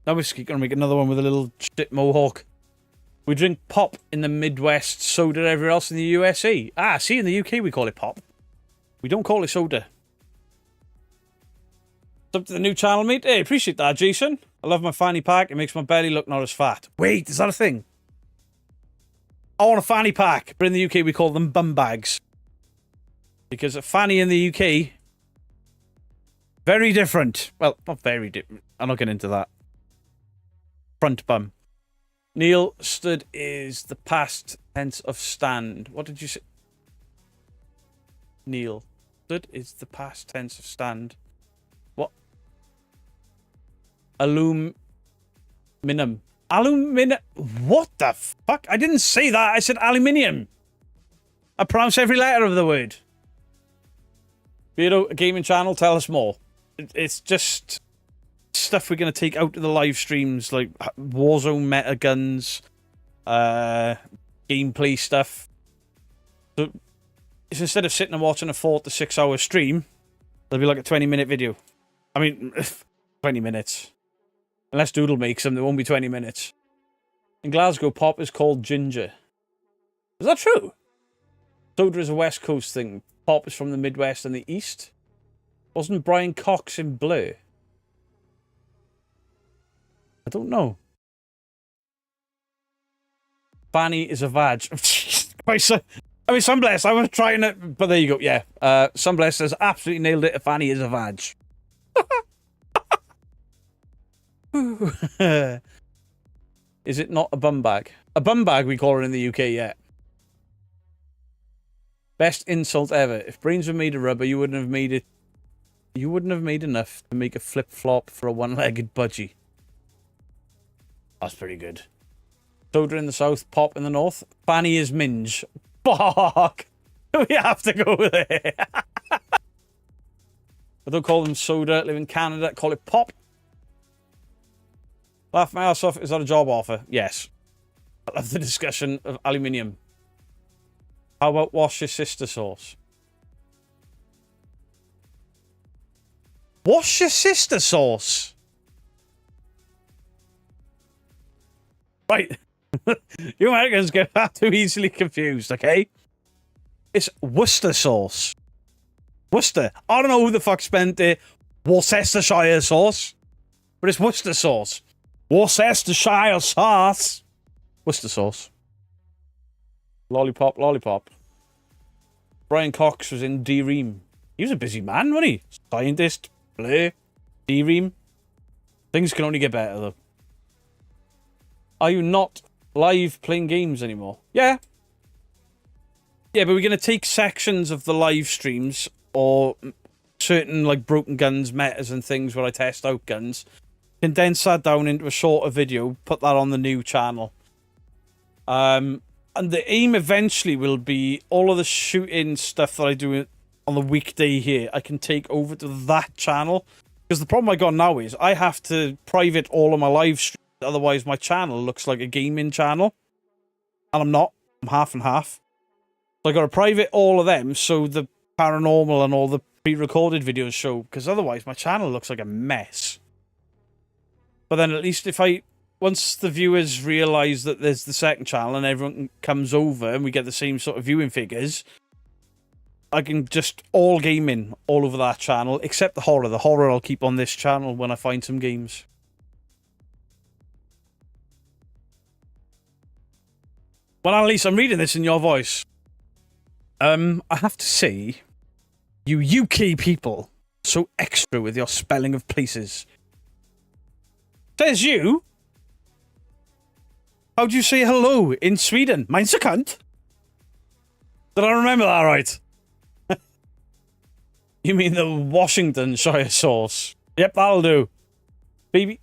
Now we're going to make another one with a little shit mohawk. We drink pop in the Midwest, soda everywhere else in the USA. Ah, see, in the UK we call it pop. We don't call it soda. Up to the new channel, mate. Hey, appreciate that, Jason. I love my fanny pack. It makes my belly look not as fat. Wait, is that a thing? I want a fanny pack, but in the UK we call them bum bags. Because a fanny in the UK... Very different. Well, not very different. I'm not getting into that. Front bum. Neil, stood is the past tense of stand. What did you say? Neil, stood is the past tense of stand. What? Aluminum. Aluminum. What the fuck? I didn't say that. I said aluminium. I pronounce every letter of the word. Beardo, a gaming channel, tell us more. It's just... stuff we're going to take out to the live streams, like Warzone meta guns, gameplay stuff. So it's instead of sitting and watching a 4 to 6 hour stream, there'll be like a 20-minute video. I mean, 20 minutes. Unless Doodle makes them, there won't be 20 minutes. In Glasgow, pop is called ginger. Is that true? Soda is a West Coast thing. pop is from the Midwest and the East. Wasn't Brian Cox in Blur? I don't know. Fanny is a vag. I mean, Sunbless, I was trying it, but there you go. Yeah, Sunbless has absolutely nailed it. Fanny is a vag. Is it not a bum bag? A bum bag, we call it in the UK, yeah. Best insult ever. If brains were made of rubber, you wouldn't have made it. You wouldn't have made enough to make a flip-flop for a one-legged budgie. That's pretty good. Soda in the south, pop in the north. Fanny is minge. Fuck! We have to go with it. I don't call them soda. Live in Canada. Call it pop. Laugh my ass off. Is that a job offer? Yes. I love the discussion of aluminium. How about wash your sister sauce? Wash your sister sauce? Right. You Americans get far too easily confused, okay? It's Worcester sauce. Worcester. I don't know who the fuck spent the Worcestershire sauce, but it's Worcester sauce. Worcestershire sauce. Worcester sauce. Lollipop, lollipop. Brian Cox was in D-Ream. He was a busy man, wasn't he? Scientist, Blur, D-Ream. Things can only get better, though. Are you not live playing games anymore? Yeah. Yeah, but we're going to take sections of the live streams or certain, like, broken guns, metas and things where I test out guns, condense that down into a shorter video, put that on the new channel. And the aim eventually will be all of the shooting stuff that I do on the weekday here, I can take over to that channel. Because the problem I got now is I have to private all of my live streams, otherwise my channel looks like a gaming channel. And I'm not. I'm half and half. So I got to private all of them so the paranormal and all the pre-recorded videos show, because otherwise my channel looks like a mess. But then at least if once the viewers realise that there's the second channel and everyone comes over and we get the same sort of viewing figures, I can just all gaming all over that channel, except the horror. The horror I'll keep on this channel when I find some games. Well, Annalise, I'm reading this in your voice. I have to say, you UK people, so extra with your spelling of places. Says you? How'd you say hello in Sweden? Mine's a cunt. Did I remember that right? You mean the Washingtonshire sauce? Yep, that'll do. Baby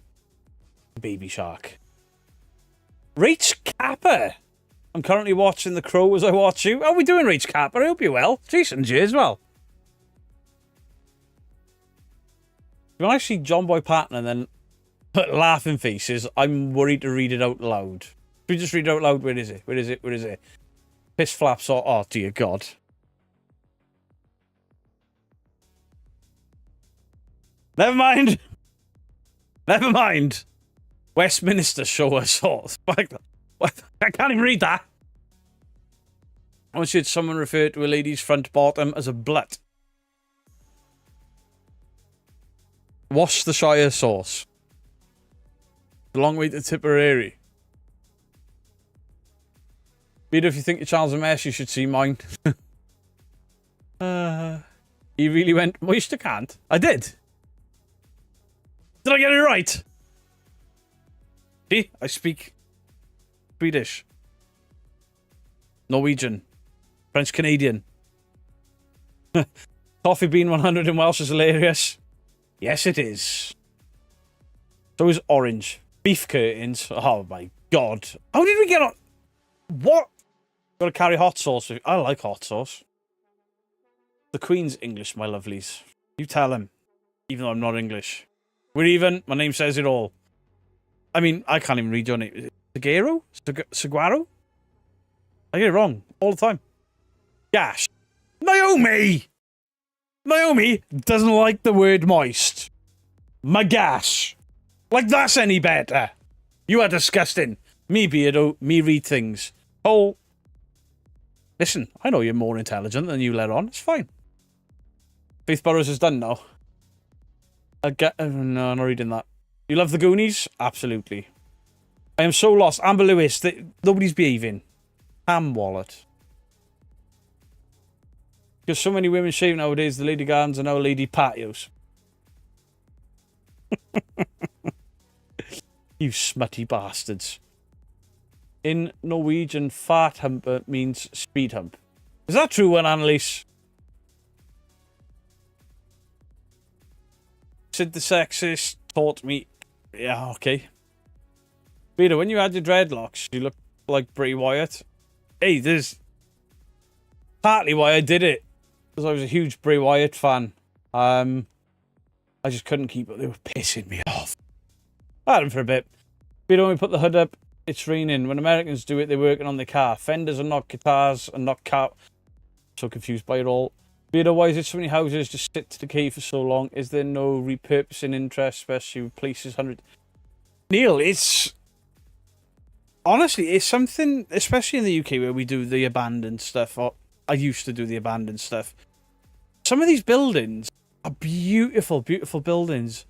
shark. Reach Kappa. I'm currently watching The Crow as I watch you. How are we doing, Reach Kappa? I hope you're well. Jason J as well. When I see John Boy Patton and then put laughing faces, I'm worried to read it out loud. Should we just read it out loud? Where is it? Where is it? Where is it? Piss flaps. Oh, dear God. Never mind. Never mind. Westminster show us all. What? I can't even read that. I once heard someone refer to a lady's front bottom as a blut. Wash the Shire sauce. A long way to Tipperary. Peter, if you think your child's a mess, you should see mine. He really went, moist can't. I did. Did I get it right? See, I speak Swedish, Norwegian, French Canadian. Coffee Bean 100 in Welsh is hilarious. Yes, it is. So is orange. Beef curtains. Oh my God. How did we get on? What? Gotta carry hot sauce. I like hot sauce. The Queen's English, my lovelies. You tell him. Even though I'm not English. We're even. My name says it all. I mean, I can't even read your name. Is it Seguero? Seguaro? I get it wrong all the time. Gash. Naomi! Naomi doesn't like the word moist. My gash. Like that's any better. You are disgusting. Me, Beardo. Me read things. Oh. Listen, I know you're more intelligent than you let on. It's fine. Faith Burrows is done now. No, I'm not reading that. You love the Goonies? Absolutely. I am so lost. Amber Lewis, nobody's behaving. Ham wallet. Because so many women shave nowadays, the lady gardens are now lady patios. You smutty bastards. In Norwegian, fart humper means speed hump. Is that true, one, Annalise? Sid the sexist taught me. Yeah, okay. Peter, when you had your dreadlocks, you look like Bray Wyatt. Hey, there's partly why I did it. Because I was a huge Bray Wyatt fan. I just couldn't keep it. They were pissing me off. I had them for a bit. Peter, when we put the hood up, it's raining. When Americans do it, they're working on their car. Fenders are not guitars and not car. So confused by it all. Peter, why is it so many houses just sit to decay for so long? Is there no repurposing interest, especially with places 100? Neil, it's... Honestly, it's something, especially in the UK where we do the abandoned stuff, or I used to do the abandoned stuff. Some of these buildings are beautiful, beautiful buildings.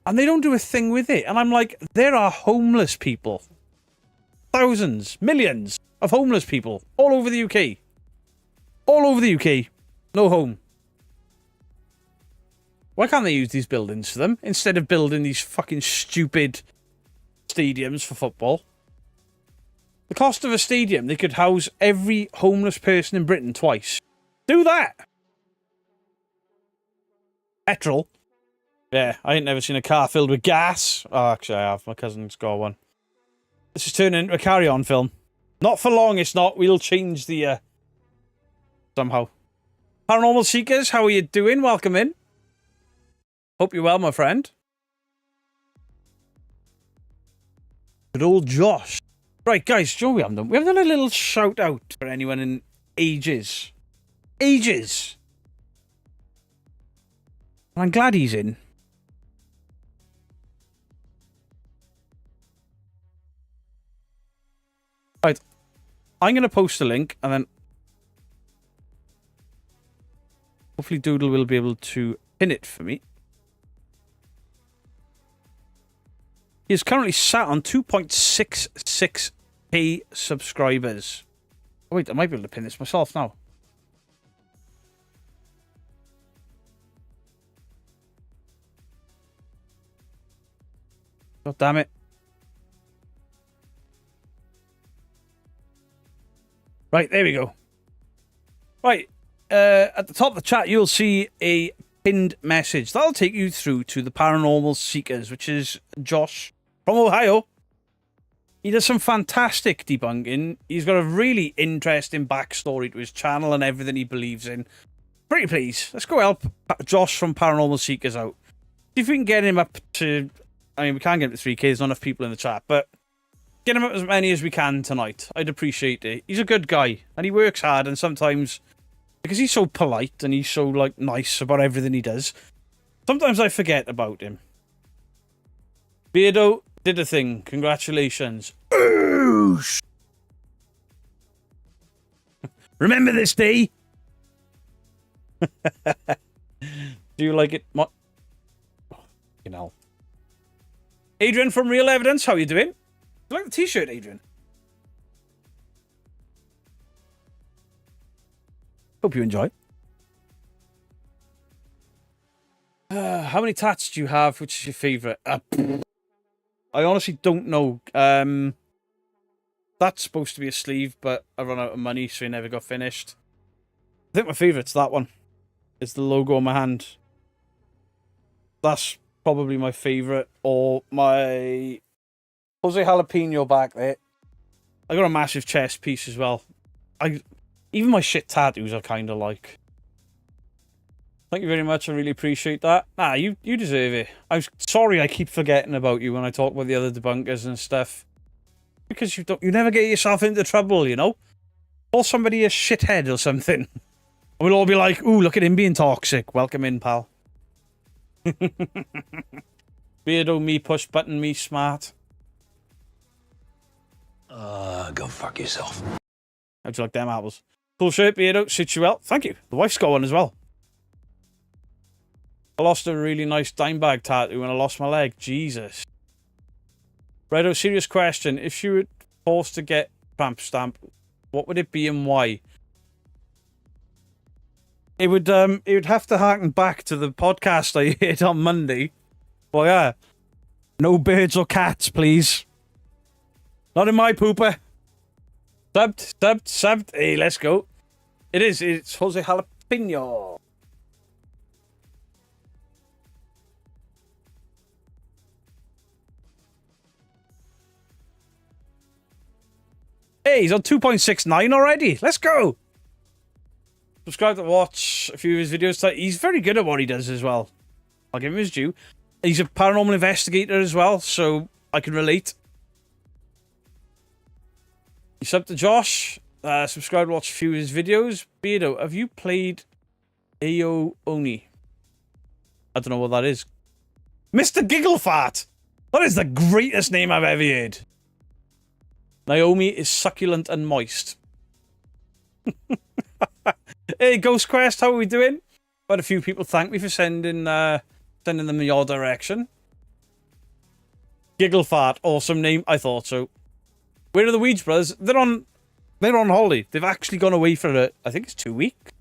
And they don't do a thing with it. And I'm like, there are homeless people. Thousands, millions of homeless people all over the UK. All over the UK. No home. Why can't they use these buildings for them instead of building these fucking stupid stadiums for football? The cost of a stadium, they could house every homeless person in Britain twice. Do that! Petrol. Yeah, I ain't never seen a car filled with gas. Oh, actually, I have. My cousin's got one. This is turning into a carry-on film. Not for long, it's not. We'll change the, somehow. Paranormal Seekers, how are you doing? Welcome in. Hope you're well, my friend. Good old Josh. Right, guys, Joe, we haven't done a little shout-out for anyone in ages. Ages! I'm glad he's in. Right, I'm going to post a link, and then hopefully Doodle will be able to pin it for me. He is currently sat on 2.66k subscribers. Oh, wait, I might be able to pin this myself now. God damn it. Right, there we go. Right, at the top of the chat, you'll see a pinned message. That'll take you through to the Paranormal Seekers, which is Josh from Ohio. He does some fantastic debunking. He's got a really interesting backstory to his channel and everything he believes in. Pretty please, let's go help Josh from Paranormal Seekers out. See if we can get him up to... I mean, we can't get him to 3k. There's not enough people in the chat, but get him up as many as we can tonight. I'd appreciate it. He's a good guy, and he works hard, and sometimes... because he's so polite, and he's so, like, nice about everything he does, sometimes I forget about him. Beardo did a thing. Congratulations. Oosh! Remember this day? Do you like it? You know. Adrian from Real Evidence, how are you doing? You like the t-shirt, Adrian? Hope you enjoy. How many tats do you have? Which is your favourite? I honestly don't know. That's supposed to be a sleeve, but I run out of money, so it never got finished. I think my favourite's that one. It's the logo on my hand. That's probably my favourite. Or my Jose Jalapeno back there. I got a massive chest piece as well. Even my shit tattoos I kind of like. Thank you very much. I really appreciate that. Nah, you deserve it. I'm sorry I keep forgetting about you when I talk about the other debunkers and stuff. Because you never get yourself into trouble, you know? Call somebody a shithead or something. And we'll all be like, ooh, look at him being toxic. Welcome in, pal. Beardo me, push button me, smart. Go fuck yourself. How'd you like them apples? Cool shirt, Beardo. Suits you well. Thank you. The wife's got one as well. I lost a really nice dime bag tattoo when I lost my leg. Jesus. Righto, serious question. If you were forced to get tramp stamp, what would it be and why? It would have to harken back to the podcast I did on Monday. Well, yeah. No birds or cats, please. Not in my pooper. Subbed. Hey, let's go. It's Jose Jalapeno. Hey, he's on 2.69 already. Let's go. Subscribe to watch a few of his videos. He's very good at what he does as well. I'll give him his due. He's a paranormal investigator as well, so I can relate. You sub to Josh. Subscribe to watch a few of his videos. Beardo, have you played Ayo Oni? I don't know what that is. Mr. Gigglefart! That is the greatest name I've ever heard. Naomi is succulent and moist. Hey, Ghost Quest, how are we doing? Had a few people thank me for sending them in your direction. Gigglefart, awesome name. I thought so. Where are the Weeds brothers? They're on holiday. They've actually gone away for I think it's 2 weeks.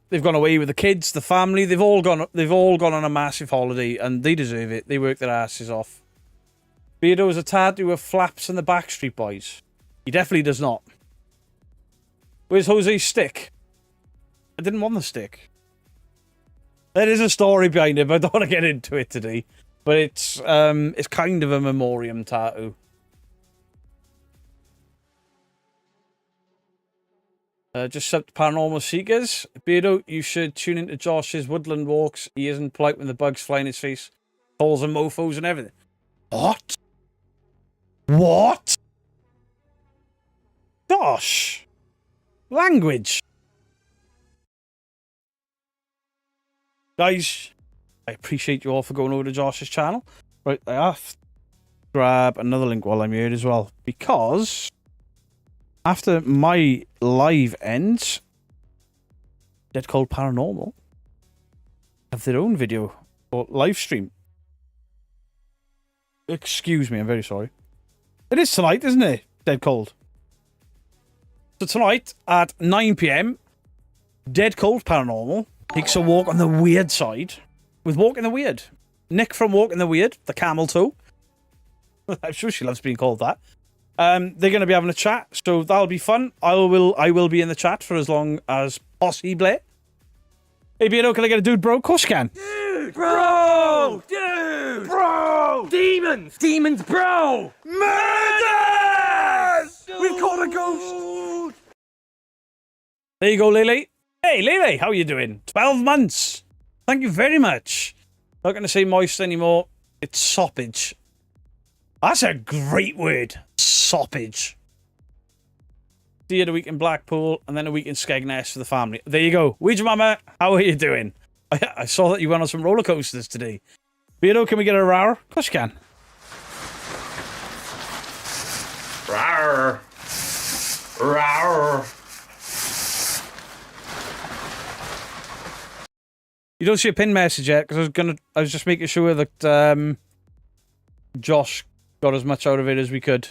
They've gone away with the kids, the family. They've all gone on a massive holiday, and they deserve it. They work their asses off. Beardo is a tattoo of flaps and the Backstreet Boys. He definitely does not. Where's Jose's stick? I didn't want the stick. There is a story behind it, but I don't want to get into it today. But it's kind of a memoriam tattoo. Just sub to Paranormal Seekers. Beardo, you should tune into Josh's woodland walks. He isn't polite when the bugs fly in his face. Calls and mofos and everything. What? What? Josh. Language. Guys, I appreciate you all for going over to Josh's channel. Right, I have to grab another link while I'm here as well. Because after my live ends, Dead Cold Paranormal have their own video or live stream. Excuse me, I'm very sorry. It is tonight, isn't it? Dead Cold. So tonight at 9 PM, Dead Cold Paranormal takes a walk on the weird side with Walking the Weird. Nick from Walking the Weird, the camel toe. I'm sure she loves being called that. They're going to be having a chat, so that'll be fun. I will be in the chat for as long as possible. Hey, Beardo, can I get a dude, bro? Of course you can. Dude, bro! Dude! Bro! Demons, bro! Murders! We've caught a ghost! There you go, Lele. Hey, Lele, how are you doing? 12 months. Thank you very much. Not going to say moist anymore. It's soppage. That's a great word. Soppage. See you a week in Blackpool and then a week in Skegness for the family. There you go. Ouija Mama, how are you doing? I saw that you went on some roller coasters today. Beardo, can we get a roar? Of course you can. Rawr. Rawr. You don't see a pin message yet because I was just making sure that Josh got as much out of it as we could.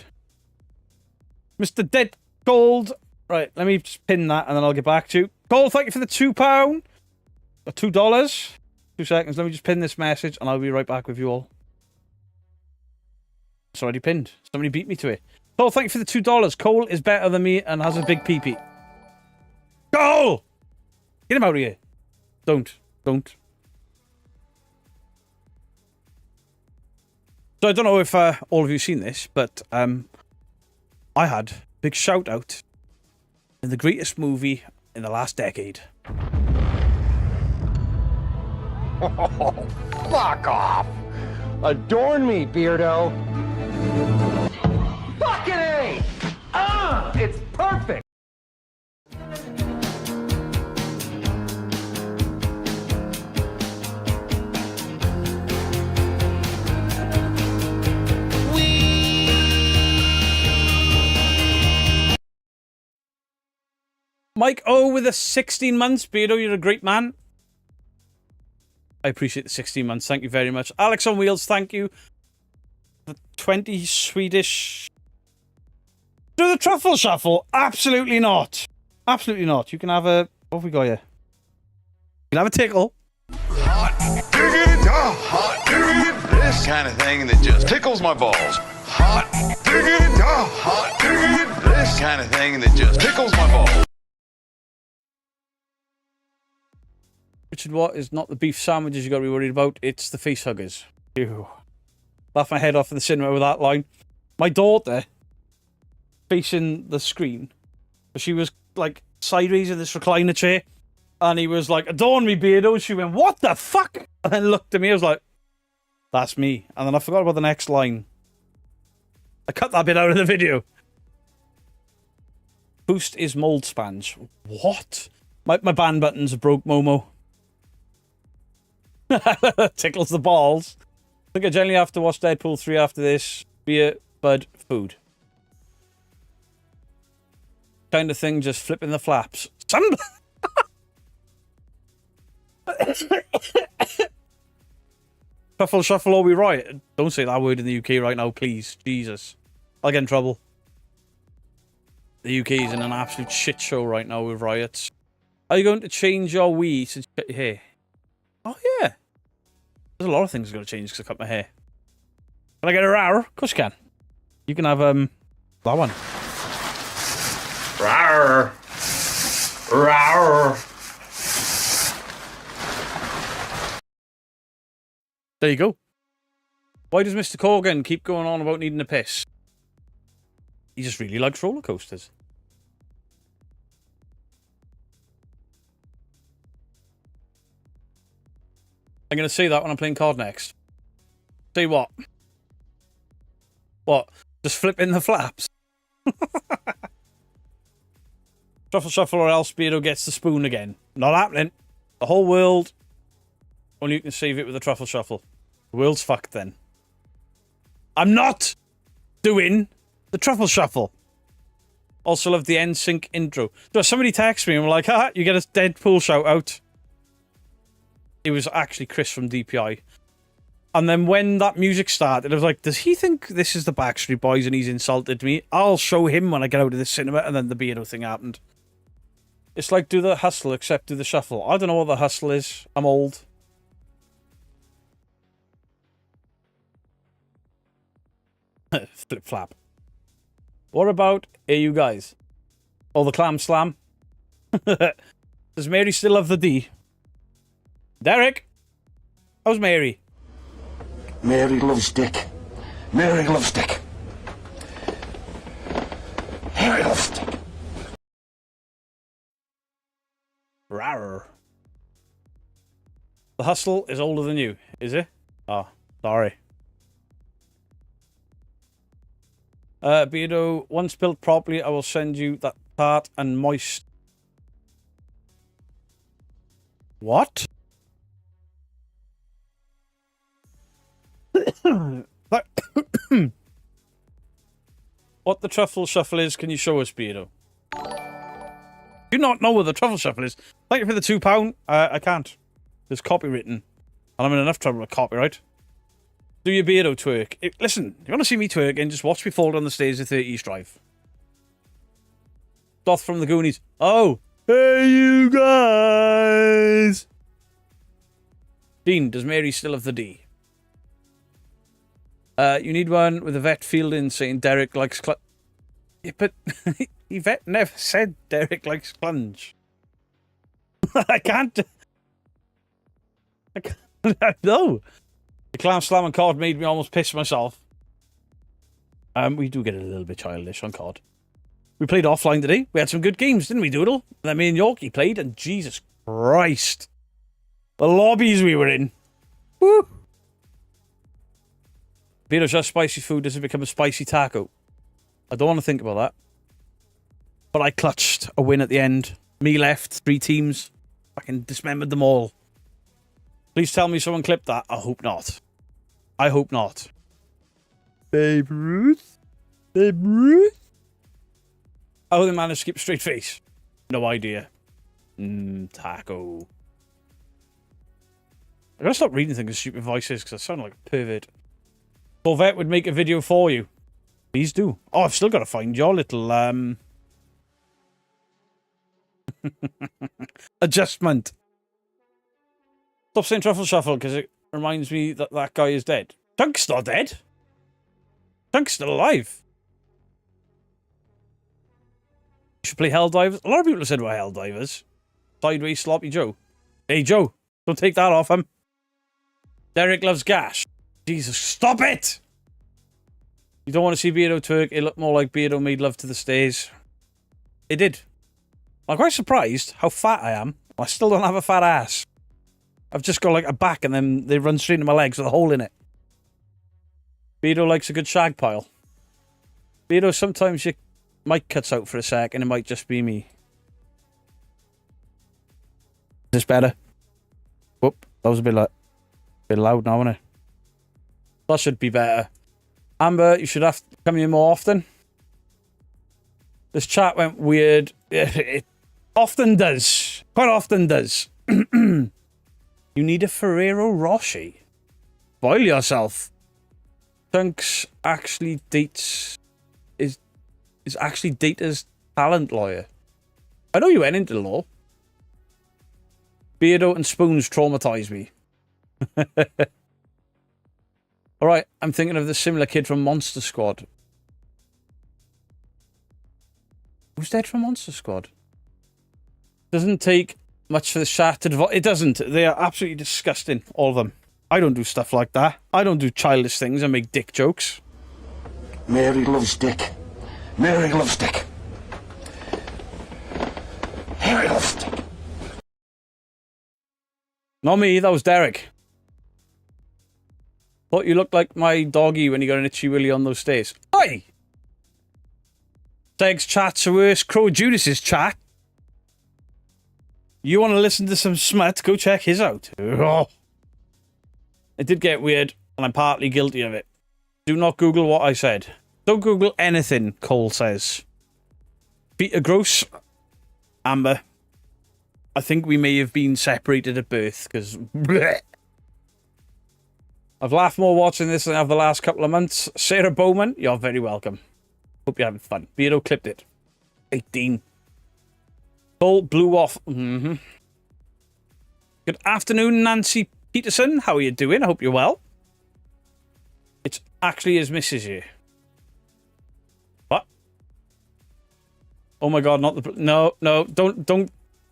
Mr. Dead Gold. Right, let me just pin that and then I'll get back to you. Gold, thank you for the £2. Or $2. 2 seconds. Let me just pin this message and I'll be right back with you all. It's already pinned. Somebody beat me to it. Cole, thank you for the $2. Cole is better than me and has a big pee-pee. Cole! Get him out of here. Don't. So I don't know if all of you seen this, but I had a big shout out in the greatest movie in the last decade. Oh, fuck off! Adorn me, Beardo! Fucking A! It's perfect! Mike O with a 16 months. Beardo, you're a great man. I appreciate the 16 months. Thank you very much. Alex on Wheels, thank you. The 20 Swedish. Do the truffle shuffle? Absolutely not. Absolutely not. You can have a... What have we got here? You can have a tickle. Hot diggity, hot diggity, this kind of thing that just tickles my balls. Hot diggity, hot diggity, this kind of thing that just tickles my balls. Richard, what is not the beef sandwiches you got to be worried about? It's the face huggers. Ew. Laugh my head off in the cinema with that line. My daughter, facing the screen, she was like sideways in this recliner chair, and he was like, "Adorn me, beardo." She went, "What the fuck?" And then looked at me. I was like, "That's me." And then I forgot about the next line. I cut that bit out of the video. Boost is mold sponge. What? My band buttons are broke, Momo. Tickles the balls. I think I generally have to watch Deadpool 3 after this. Beer, bud, food. Kind of thing, just flipping the flaps. Truffle shuffle, are we right? Don't say that word in the UK right now, please. Jesus. I'll get in trouble. The UK is in an absolute shit show right now with riots. Are you going to change your Wii since you cut your hair? Oh, yeah. There's a lot of things I'm going to change because I cut my hair. Can I get a rar? Of course you can. You can have, that one. Rawr. Rawr. There you go. Why does Mr. Corgan keep going on about needing a piss? He just really likes roller coasters. I'm going to say that when I'm playing card next. Say what? What? Just flip in the flaps? Truffle shuffle or else Beardo gets the spoon again. Not happening. The whole world. Only you can save it with a truffle shuffle. The world's fucked then. I'm not doing the truffle shuffle. Also love the NSYNC intro. So somebody texted me and were like, "Ha, you get a Deadpool shout out." It was actually Chris from DPI. And then when that music started, I was like, does he think this is the Backstreet Boys and he's insulted me? I'll show him when I get out of the cinema. And then the Beardo thing happened. It's like do the hustle except do the shuffle. I don't know what the hustle is. I'm old. Flip flap. What about you guys? Oh, the clam slam. Does Mary still have the D? Derek, how's Mary? Mary loves Dick. Mary loves Dick. Mary loves Dick. Rawr. The hustle is older than you, is it? Oh, sorry. Beardo, once built properly, I will send you that tart and moist. What? What the truffle shuffle is, can you show us, Beardo? Do not know what the truffle shuffle is. Thank you for the £2. I can't. There's copywritten. And I'm in enough trouble with copyright. Do your Beardo twerk. Listen, you want to see me twerking, just watch me fall down the stairs at 30 East Drive. Doth from the Goonies. Oh, hey you guys. Dean, does Mary still have the D? You need one with a vet fielding saying Derek likes yeah, but Yvette never said Derek likes clunge. I can't. No. The clam slam on COD made me almost piss myself. We do get a little bit childish on COD. We played offline today. We had some good games, didn't we, Doodle? And then me and Yorkie played, and Jesus Christ. The lobbies we were in. Woo! Beardo's just spicy food doesn't become a spicy taco. I don't want to think about that. But I clutched a win at the end. Me left, 3 teams. Fucking dismembered them all. Please tell me someone clipped that. I hope not. I hope not. Babe Ruth? Babe Ruth? How they managed to skip straight face? No idea. Taco. I gotta stop reading things in stupid voices because I sound like a pervert. Corvette would make a video for you. Please do. Oh, I've still got to find your little adjustment. Stop saying truffle shuffle because it reminds me that that guy is dead. Chunk's not dead. Chunk's still alive. You should play Helldivers. A lot of people have said about Helldivers. Sideways Sloppy Joe. Hey Joe, don't take that off him. Derek loves Gash. Jesus, stop it! You don't want to see Beardo twerk. It looked more like Beardo made love to the stairs. It did. I'm quite surprised how fat I am. I still don't have a fat ass. I've just got like a back and then they run straight into my legs with a hole in it. Beardo likes a good shag pile. Beardo, sometimes your mic cuts out for a sec and it might just be me. Is this better? Whoop, that was a bit loud now, wasn't it? That should be better. Amber, you should have to come here more often. This chat went weird. It often does. Quite often does. You need a Ferrero Rocher. Boil yourself. Chunks actually dates... Is actually Data's talent lawyer. I know you went into law. Beardo and spoons traumatise me. Alright, I'm thinking of the similar kid from Monster Squad. Who's dead from Monster Squad? Doesn't take much for the chat to devote. It doesn't. They are absolutely disgusting, all of them. I don't do stuff like that. I don't do childish things and make dick jokes. Mary loves Dick. Mary loves Dick. Mary loves Dick. Not me, that was Derek. Thought you looked like my doggy when you got an itchy willy on those stairs. Oi! Seg's chat's the worst. Crow Judas's chat. You want to listen to some smut? Go check his out. Oh. It did get weird, and I'm partly guilty of it. Do not Google what I said. Don't Google anything, Cole says. Peter Gross. Amber. I think we may have been separated at birth, because... I've laughed more watching this than I have the last couple of months. Sarah Bowman, you're very welcome. Hope you're having fun. Beardo clipped it. 18. Cole blew off. Good afternoon, Nancy Peterson. How are you doing? I hope you're well. It's actually his missus here. What? Oh my god, not the... No,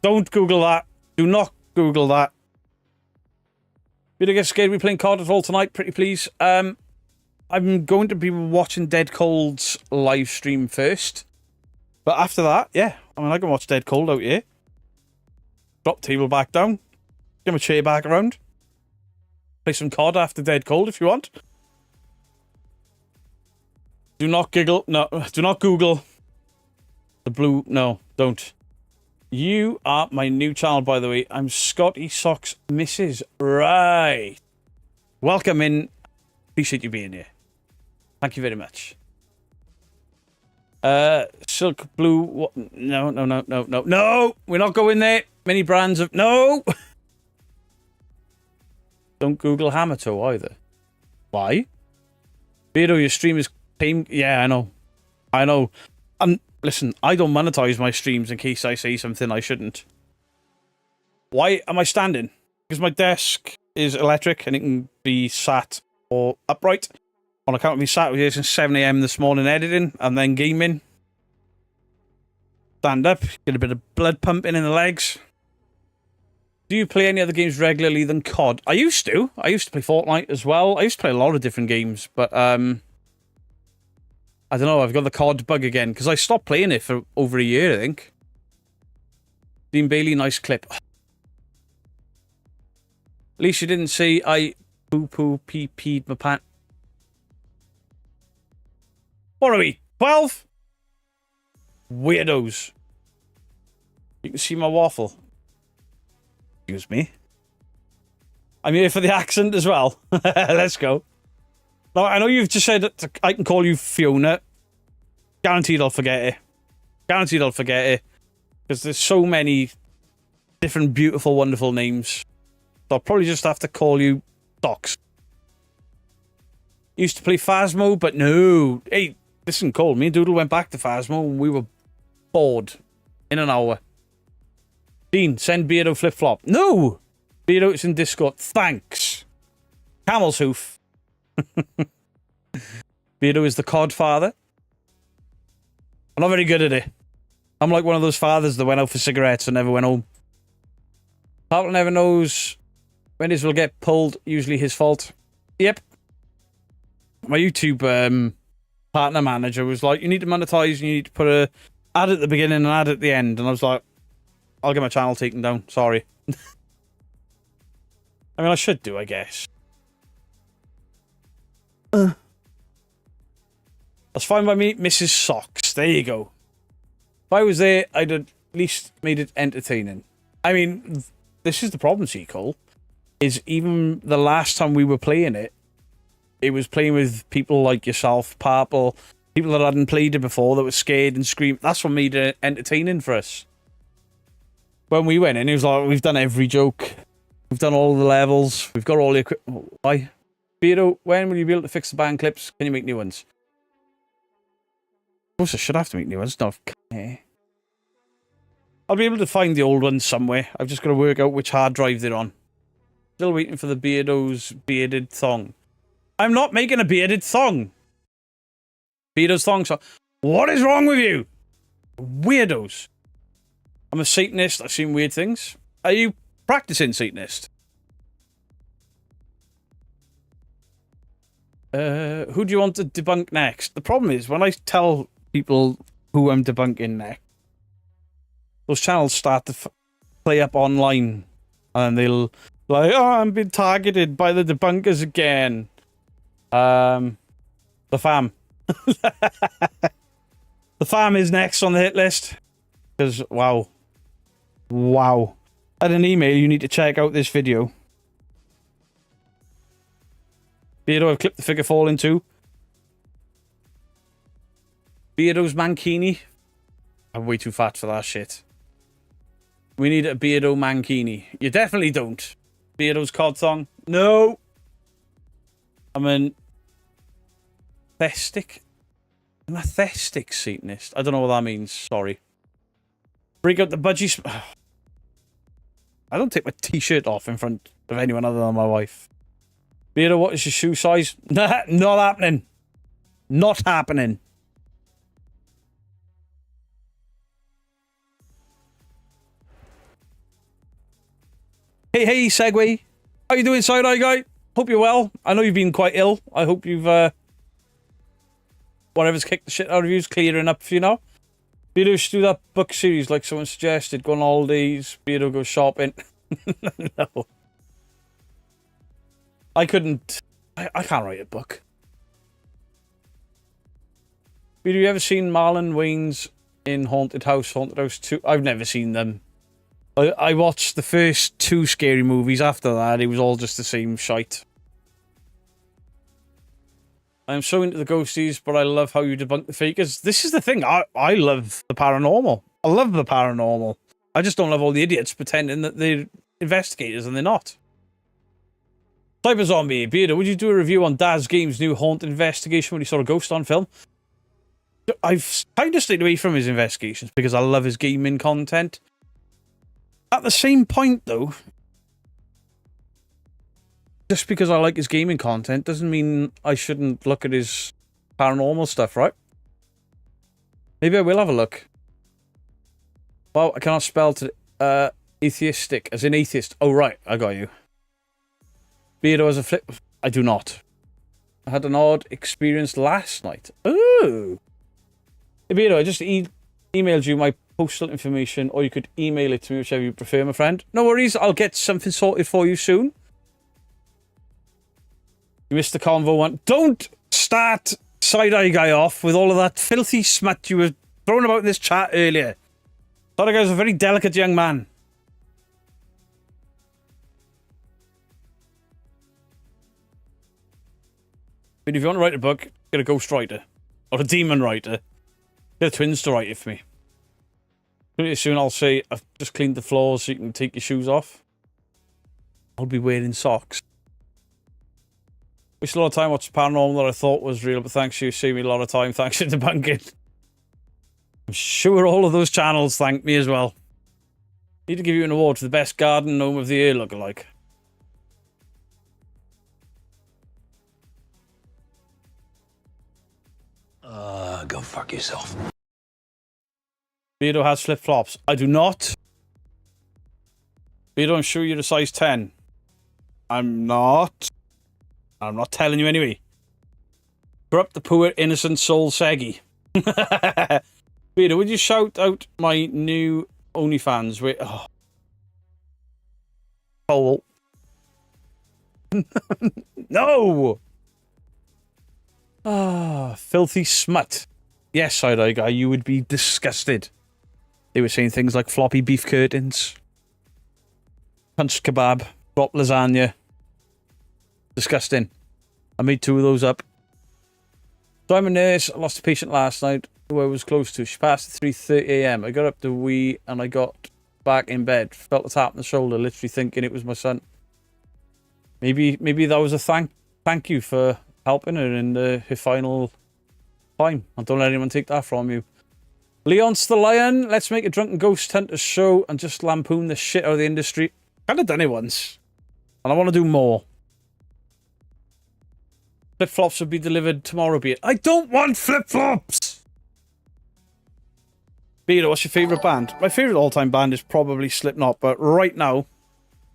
don't Google that. Do not Google that. We don't get scared. We're playing card at all tonight, pretty please. I'm going to be watching Dead Cold's live stream first. But after that, yeah. I mean, I can watch Dead Cold out here. Drop table back down. Give my chair back around. Play some COD after Dead Cold if you want. Do not giggle. No, do not Google. The blue... No, don't. You are my new child, by the way. I'm Scotty Sock's missus. Right. Welcome in. Appreciate you being here. Thank you very much. Silk Blue... What? No. No! We're not going there. Many brands of... No! Don't Google hammer toe either. Why? Beardo, your stream is... Yeah, I know. Listen, I don't monetize my streams in case I say something I shouldn't. Why am I standing? Because my desk is electric and it can be sat or upright. On account of me sat here since 7 AM this morning editing and then gaming. Stand up, get a bit of blood pumping in the legs. Do you play any other games regularly than COD? I used to play Fortnite as well. I used to play a lot of different games, but I don't know, I've got the COD bug again, because I stopped playing it for over a year, I think. Dean Bailey, nice clip. At least you didn't say I poo-poo pee-peed my pant. What are we, 12? Weirdos. You can see my waffle. Excuse me. I'm here for the accent as well. Let's go. Now, I know you've just said that I can call you Fiona. Guaranteed I'll forget it. Guaranteed I'll forget it. Because there's so many different beautiful, wonderful names. So I'll probably just have to call you Socks. Used to play Phasmo, but no. Hey, listen, Cole, me and Doodle went back to Phasmo and we were bored in an hour. Dean, send Beardo flip-flop. No! Beardo, it's in Discord. Thanks. Camel's hoof. Beardo is the cod father. I'm not very good at it. I'm like one of those fathers that went out for cigarettes and never went home. Papa never knows when his will get pulled, usually his fault. Yep. My YouTube partner manager was like, you need to monetize, you need to put a ad at the beginning and ad at the end. And I was like, I'll get my channel taken down. Sorry. I mean, I should do, I guess. That's fine by me, Mrs. Socks. There you go. If I was there, I'd at least made it entertaining. I mean, this is the problem, see, Cole, is even the last time we were playing it, it was playing with people like yourself, Purple, people that hadn't played it before that were scared and screamed. That's what made it entertaining for us. When we went in, it was like, we've done every joke. We've done all the levels. We've got all the equipment. Why? Beardo, when will you be able to fix the band clips? Can you make new ones? Of course I should have to make new ones. No, I'll be able to find the old ones somewhere. I've just got to work out which hard drive they're on. Still waiting for the Beardo's bearded thong. I'm not making a bearded thong. Beardo's thong song. What is wrong with you? Weirdos. I'm a Satanist. I've seen weird things. Are you practicing Satanist? Who do you want to debunk next? The problem is, when I tell people who I'm debunking next, those channels start to play up online. And they'll like, oh, I'm being targeted by the debunkers again. The fam. The fam is next on the hit list. Because, wow. Wow. I had an email, you need to check out this video. Beardo, I've clipped the figure fall in two. Beardo's mankini. I'm way too fat for that shit. We need a Beardo mankini. You definitely don't. Beardo's cod thong. No. I'm an thestic. I'm a thestic Satanist. I don't know what that means. Sorry. Break out the budgie. I don't take my t-shirt off in front of anyone other than my wife. Beardo, what is your shoe size? Nah, not happening. Not happening. Hey, Segway. How you doing, Side-Eye Guy? Hope you're well. I know you've been quite ill. I hope you've, whatever's kicked the shit out of you is clearing up for you now. Beardo should do that book series like someone suggested. Go on holidays. Beardo goes shopping. No. I couldn't. I can't write a book. Have you ever seen Marlon Wayans in Haunted House 2? I've never seen them. I watched the first 2 scary movies. After that, it was all just the same shite. I'm so into the ghosties, but I love how you debunk the fakers. This is the thing. I love the paranormal. I love the paranormal. I just don't love all the idiots pretending that they're investigators and they're not. Cyber Zombie, Beardo, would you do a review on Daz Games' new haunted investigation when he saw a ghost on film? I've kind of stayed away from his investigations because I love his gaming content. At the same point, though, just because I like his gaming content doesn't mean I shouldn't look at his paranormal stuff, right? Maybe I will have a look. Well, I cannot spell to atheistic, as in atheist. Oh, right, I got you. Beardo as a flip. I do not. I had an odd experience last night. Oh. Hey, Beardo, I just emailed you my postal information, or you could email it to me, whichever you prefer, my friend. No worries, I'll get something sorted for you soon. You missed the convo one. Don't start Side-Eye Guy off with all of that filthy smut you were throwing about in this chat earlier. Side-Eye Guy's a very delicate young man. But if you want to write a book, get a ghost writer. Or a demon writer. Get a twins to write it for me. Pretty soon I'll say, I've just cleaned the floors so you can take your shoes off. I'll be wearing socks. Wasted a lot of time watching Paranormal that I thought was real, but thanks you saved me a lot of time. Thanks for debunking. I'm sure all of those channels thank me as well. Need to give you an award for the best garden gnome of the year lookalike. Go fuck yourself. Beardo has flip-flops. I do not. Beardo, I'm sure you're a size 10. I'm not. I'm not telling you anyway. Corrupt the poor innocent soul Seggy. Beardo, would you shout out my new OnlyFans with... Oh. Cole. No! Ah, filthy smut. Yes, side-eye guy, you would be disgusted. They were saying things like floppy beef curtains, punch kebab, flop lasagna. Disgusting. I made 2 of those up. So I'm a nurse. I lost a patient last night who I was close to. She passed at 3:30 a.m. I got up to wee and I got back in bed. Felt a tap on the shoulder, literally thinking it was my son. Maybe that was a thank you for helping her in her final time. And don't let anyone take that from you. Leon's the Lion. Let's make a drunken ghost hunter show and just lampoon the shit out of the industry. Kind of done it once. And I want to do more. Flip-flops will be delivered tomorrow, Beard. I don't want flip-flops! Beard, what's your favourite band? My favourite all-time band is probably Slipknot, but right now,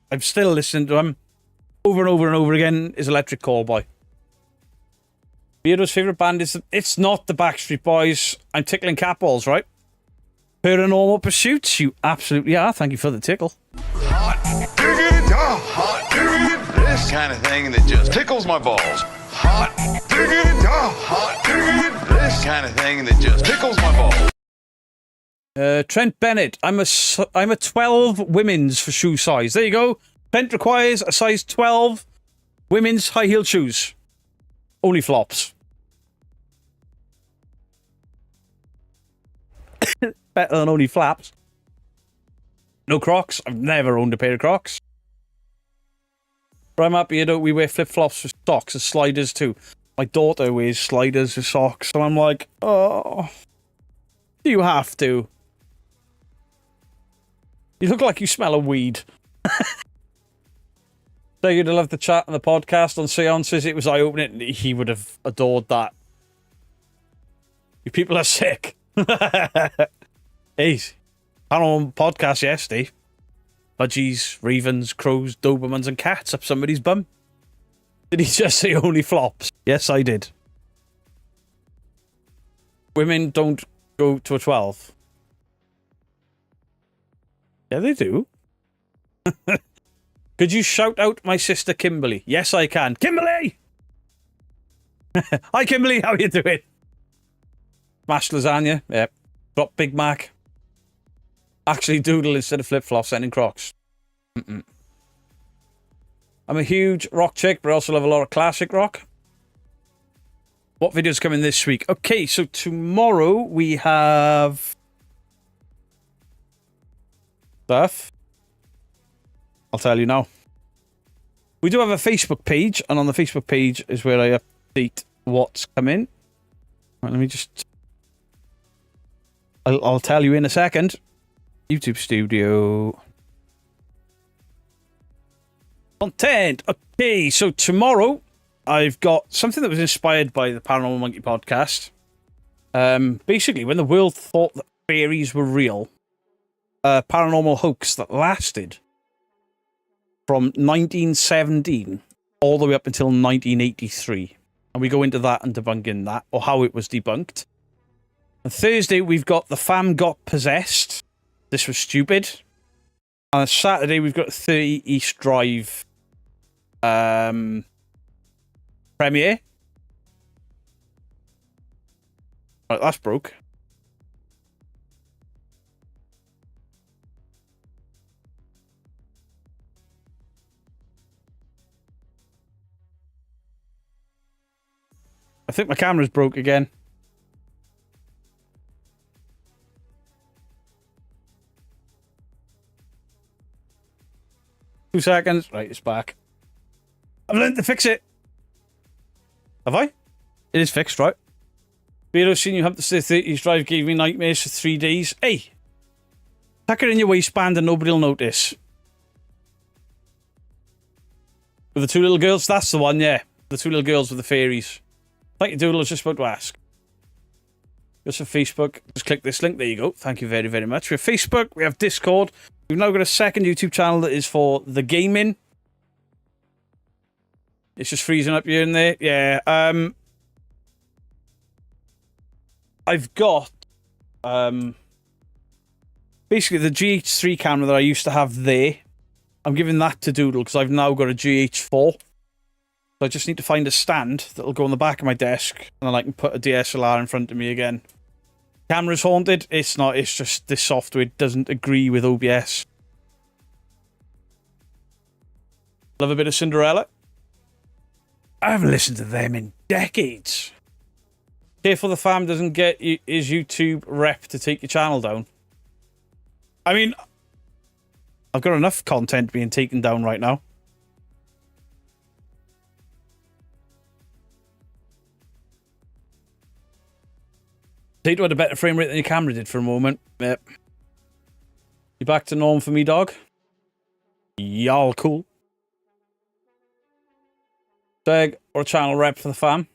I'm still listening to them over and over and over again, is Electric Callboy. Beardo's favourite band is... It's not the Backstreet Boys. I'm tickling cat balls, right? Paranormal Pursuits, you absolutely are. Thank you for the tickle. Hot diggity, hot diggity, this kind of thing that just tickles my balls. Hot diggity, hot diggity, this kind of thing that just tickles my balls. Trent Bennett, I'm a 12 women's for shoe size. There you go. Trent requires a size 12 women's high-heeled shoes. Only flops. Better than only flaps. No Crocs. I've never owned a pair of Crocs. But I'm happy we wear flip-flops with socks and sliders too. My daughter wears sliders with socks, so I'm like, oh, you have to. You look like you smell a weed. So you'd love the chat on the podcast on seances. It was eye-opening. He would have adored that. You people are sick. Hey, I'm on podcast yesterday. Budgies, ravens, crows, dobermans and cats up somebody's bum. Did he just say only flops? Yes, I did. Women don't go to a 12. Yeah, they do. Could you shout out my sister Kimberly? Yes, I can. Kimberly! Hi, Kimberly. How are you doing? Mashed lasagna. Yep. Drop Big Mac. Actually doodle instead of flip-flops and in Crocs. I'm a huge rock chick, but I also love a lot of classic rock. What videos coming this week? Okay, so tomorrow we have... stuff. I'll tell you now. We do have a Facebook page, and on the Facebook page is where I update what's coming. Right, let me just... I'll tell you in a second. YouTube Studio. Content. Okay, so tomorrow I've got something that was inspired by the Paranormal Monkey podcast. Basically, when the world thought that fairies were real, a paranormal hoax that lasted from 1917 all the way up until 1983. And we go into that and debunking that, or how it was debunked. On Thursday, we've got The Fam Got Possessed. This was stupid. And on Saturday, we've got 30 East Drive premiere. Right, that's broke. I think my camera's broke again. 2 seconds. Right, it's back. I've learned to fix it. Have I? It is fixed, right? Beardo, seen you hump the 30s drive gave me nightmares for 3 days. Hey! Tuck it in your waistband and nobody will notice. With the 2 little girls? That's the one, yeah. The 2 little girls with the fairies. Thank you, Doodle. I was just about to ask. Just for Facebook. Just click this link. There you go. Thank you very, very much. We have Facebook. We have Discord. We've now got a second YouTube channel that is for the gaming. It's just freezing up here and there. Yeah. I've got basically the GH3 camera that I used to have there. I'm giving that to Doodle because I've now got a GH4. So I just need to find a stand that'll go on the back of my desk and then I can put a DSLR in front of me again. Camera's haunted. It's not. It's just this software doesn't agree with OBS. Love a bit of Cinderella. I haven't listened to them in decades. Careful the fam doesn't get his YouTube rep to take your channel down. I mean, I've got enough content being taken down right now. Tato had a better frame rate than your camera did for a moment. Yep. You back to norm for me, dog? Y'all cool. Tag or a channel rep for the fam.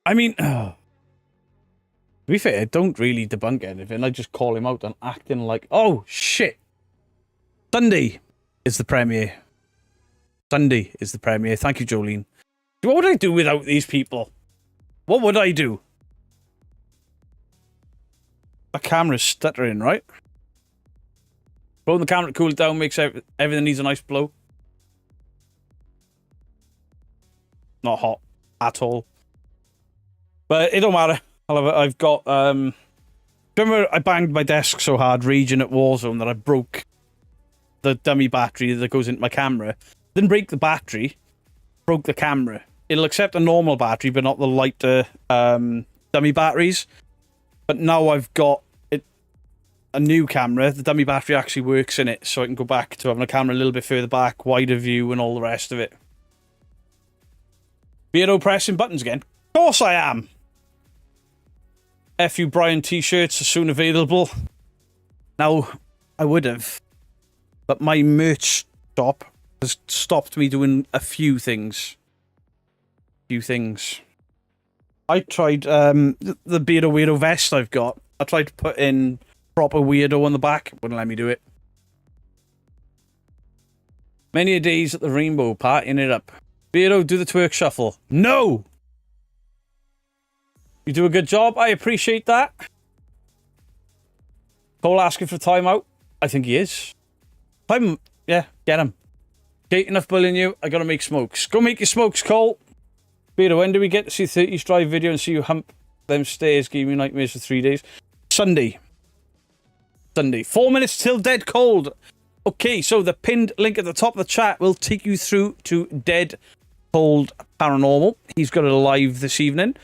I mean, to be fair, I don't really debunk anything. I just call him out on acting like, oh, shit. Sunday is the premiere. Sunday is the premiere. Thank you, Jolene. What would I do without these people? What would I do? My camera's stuttering, right? Blowing the camera to cool it down makes everything needs a nice blow. Not hot at all. But it don't matter. I love it. I've got remember I banged my desk so hard raging at Warzone that I broke the dummy battery that goes into my camera. Didn't break the battery, broke the camera. It'll accept a normal battery but not the lighter dummy batteries. But now I've got a new camera. The dummy battery actually works in it, so I can go back to having a camera a little bit further back, wider view and all the rest of it. Beardo pressing buttons again. Of course I am. FU Brian t-shirts are soon available. Now, I would have, but my merch shop has stopped me doing a few things. I tried the Beardo Weirdo vest I've got. I tried to put in proper weirdo on the back. Wouldn't let me do it. Many a days at the Rainbow, partying it up. Beardo, do the twerk shuffle. No! You do a good job. I appreciate that. Cole asking for timeout. I think he is. Yeah, get him. Okay, enough bullying you. I gotta make smokes. Go make your smokes, Cole. Beardo, when do we get to see 30s drive video and see you hump them stairs? Gave me nightmares for 3 days. Sunday. 4 minutes till Dead Cold. Okay, so the pinned link at the top of the chat will take you through to Dead Cold Paranormal. He's got a live this evening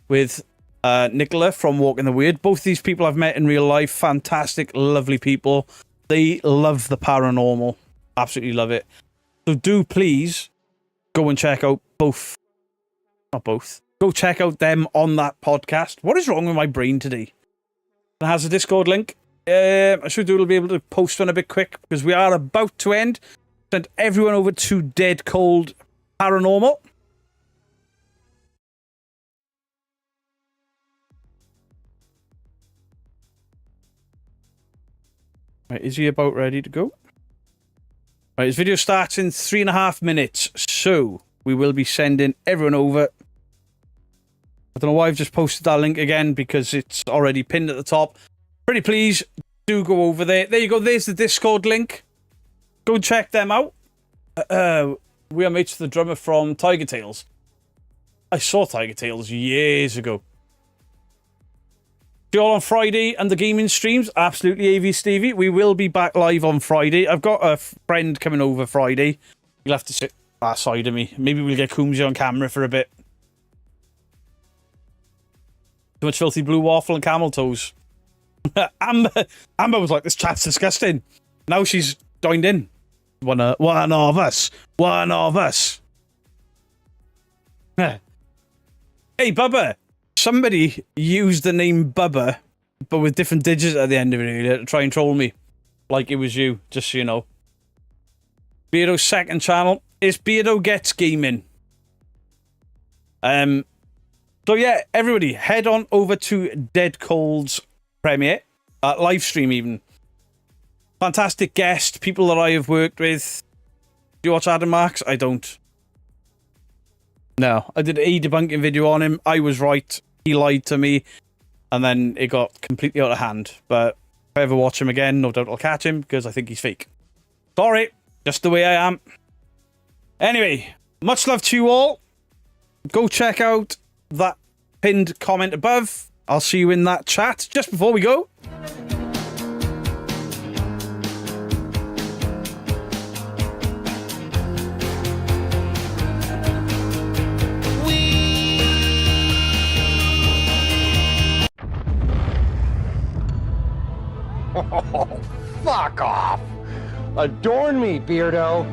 with Nicola from Walking the Weird. Both these people I've met in real life. Fantastic, lovely people. They love the paranormal. Absolutely love it. So do please go and check out both. Not both. Go check out them on that podcast. What is wrong with my brain today? It has a Discord link. I'm sure Doodle will be able to post one a bit quick because we are about to end. Send everyone over to Dead Cold Paranormal. Right, is he about ready to go? Right, his video starts in 3.5 minutes, so we will be sending everyone over. I don't know why I've just posted that link again because it's already pinned at the top. Pretty please do go over there. There you go. There's the Discord link. Go check them out. We are mates with the drummer from Tiger Tales. I saw Tiger Tales years ago. See you all on Friday and the gaming streams. Absolutely, AV Stevie. We will be back live on Friday. I've got a friend coming over Friday. You'll have to sit that side of me. Maybe we'll get Coombsy on camera for a bit. Too much filthy blue waffle and camel toes. Amber was like, this chat's disgusting. Now she's joined in. One of us. One of us. Hey, Bubba. Somebody used the name Bubba, but with different digits at the end of it to try and troll me. Like it was you, just so you know. Beardo's second channel is Beardo Gets Gaming. So yeah, everybody, head on over to Dead Cold's premiere, live stream even. Fantastic guest, people that I have worked with. Do you watch Adam Marks? I don't. No, I did a debunking video on him. I was right. He lied to me. And then it got completely out of hand. But if I ever watch him again, no doubt I'll catch him because I think he's fake. Sorry, just the way I am. Anyway, much love to you all. Go check out that pinned comment above. I'll see you in that chat. Just before we go, Oh, fuck off. Adorn me, Beardo.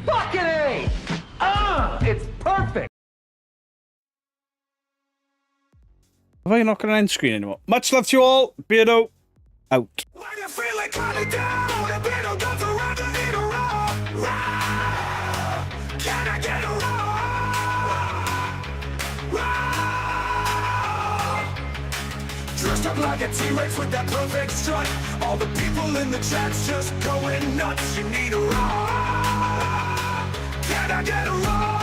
Fucking A! It's perfect. have I not got an end screen anymore? Much love to you all. Beardo out. When you feel like calling down, the beetle comes around to lead a roar. Can I get a roar? Dressed up like a T-Rex with that perfect strut. All the people in the chat's just going nuts. You need a roar. Can I get a roar?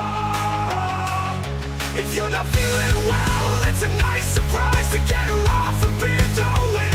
If you're not feeling well, it's a nice surprise to get her off a bit.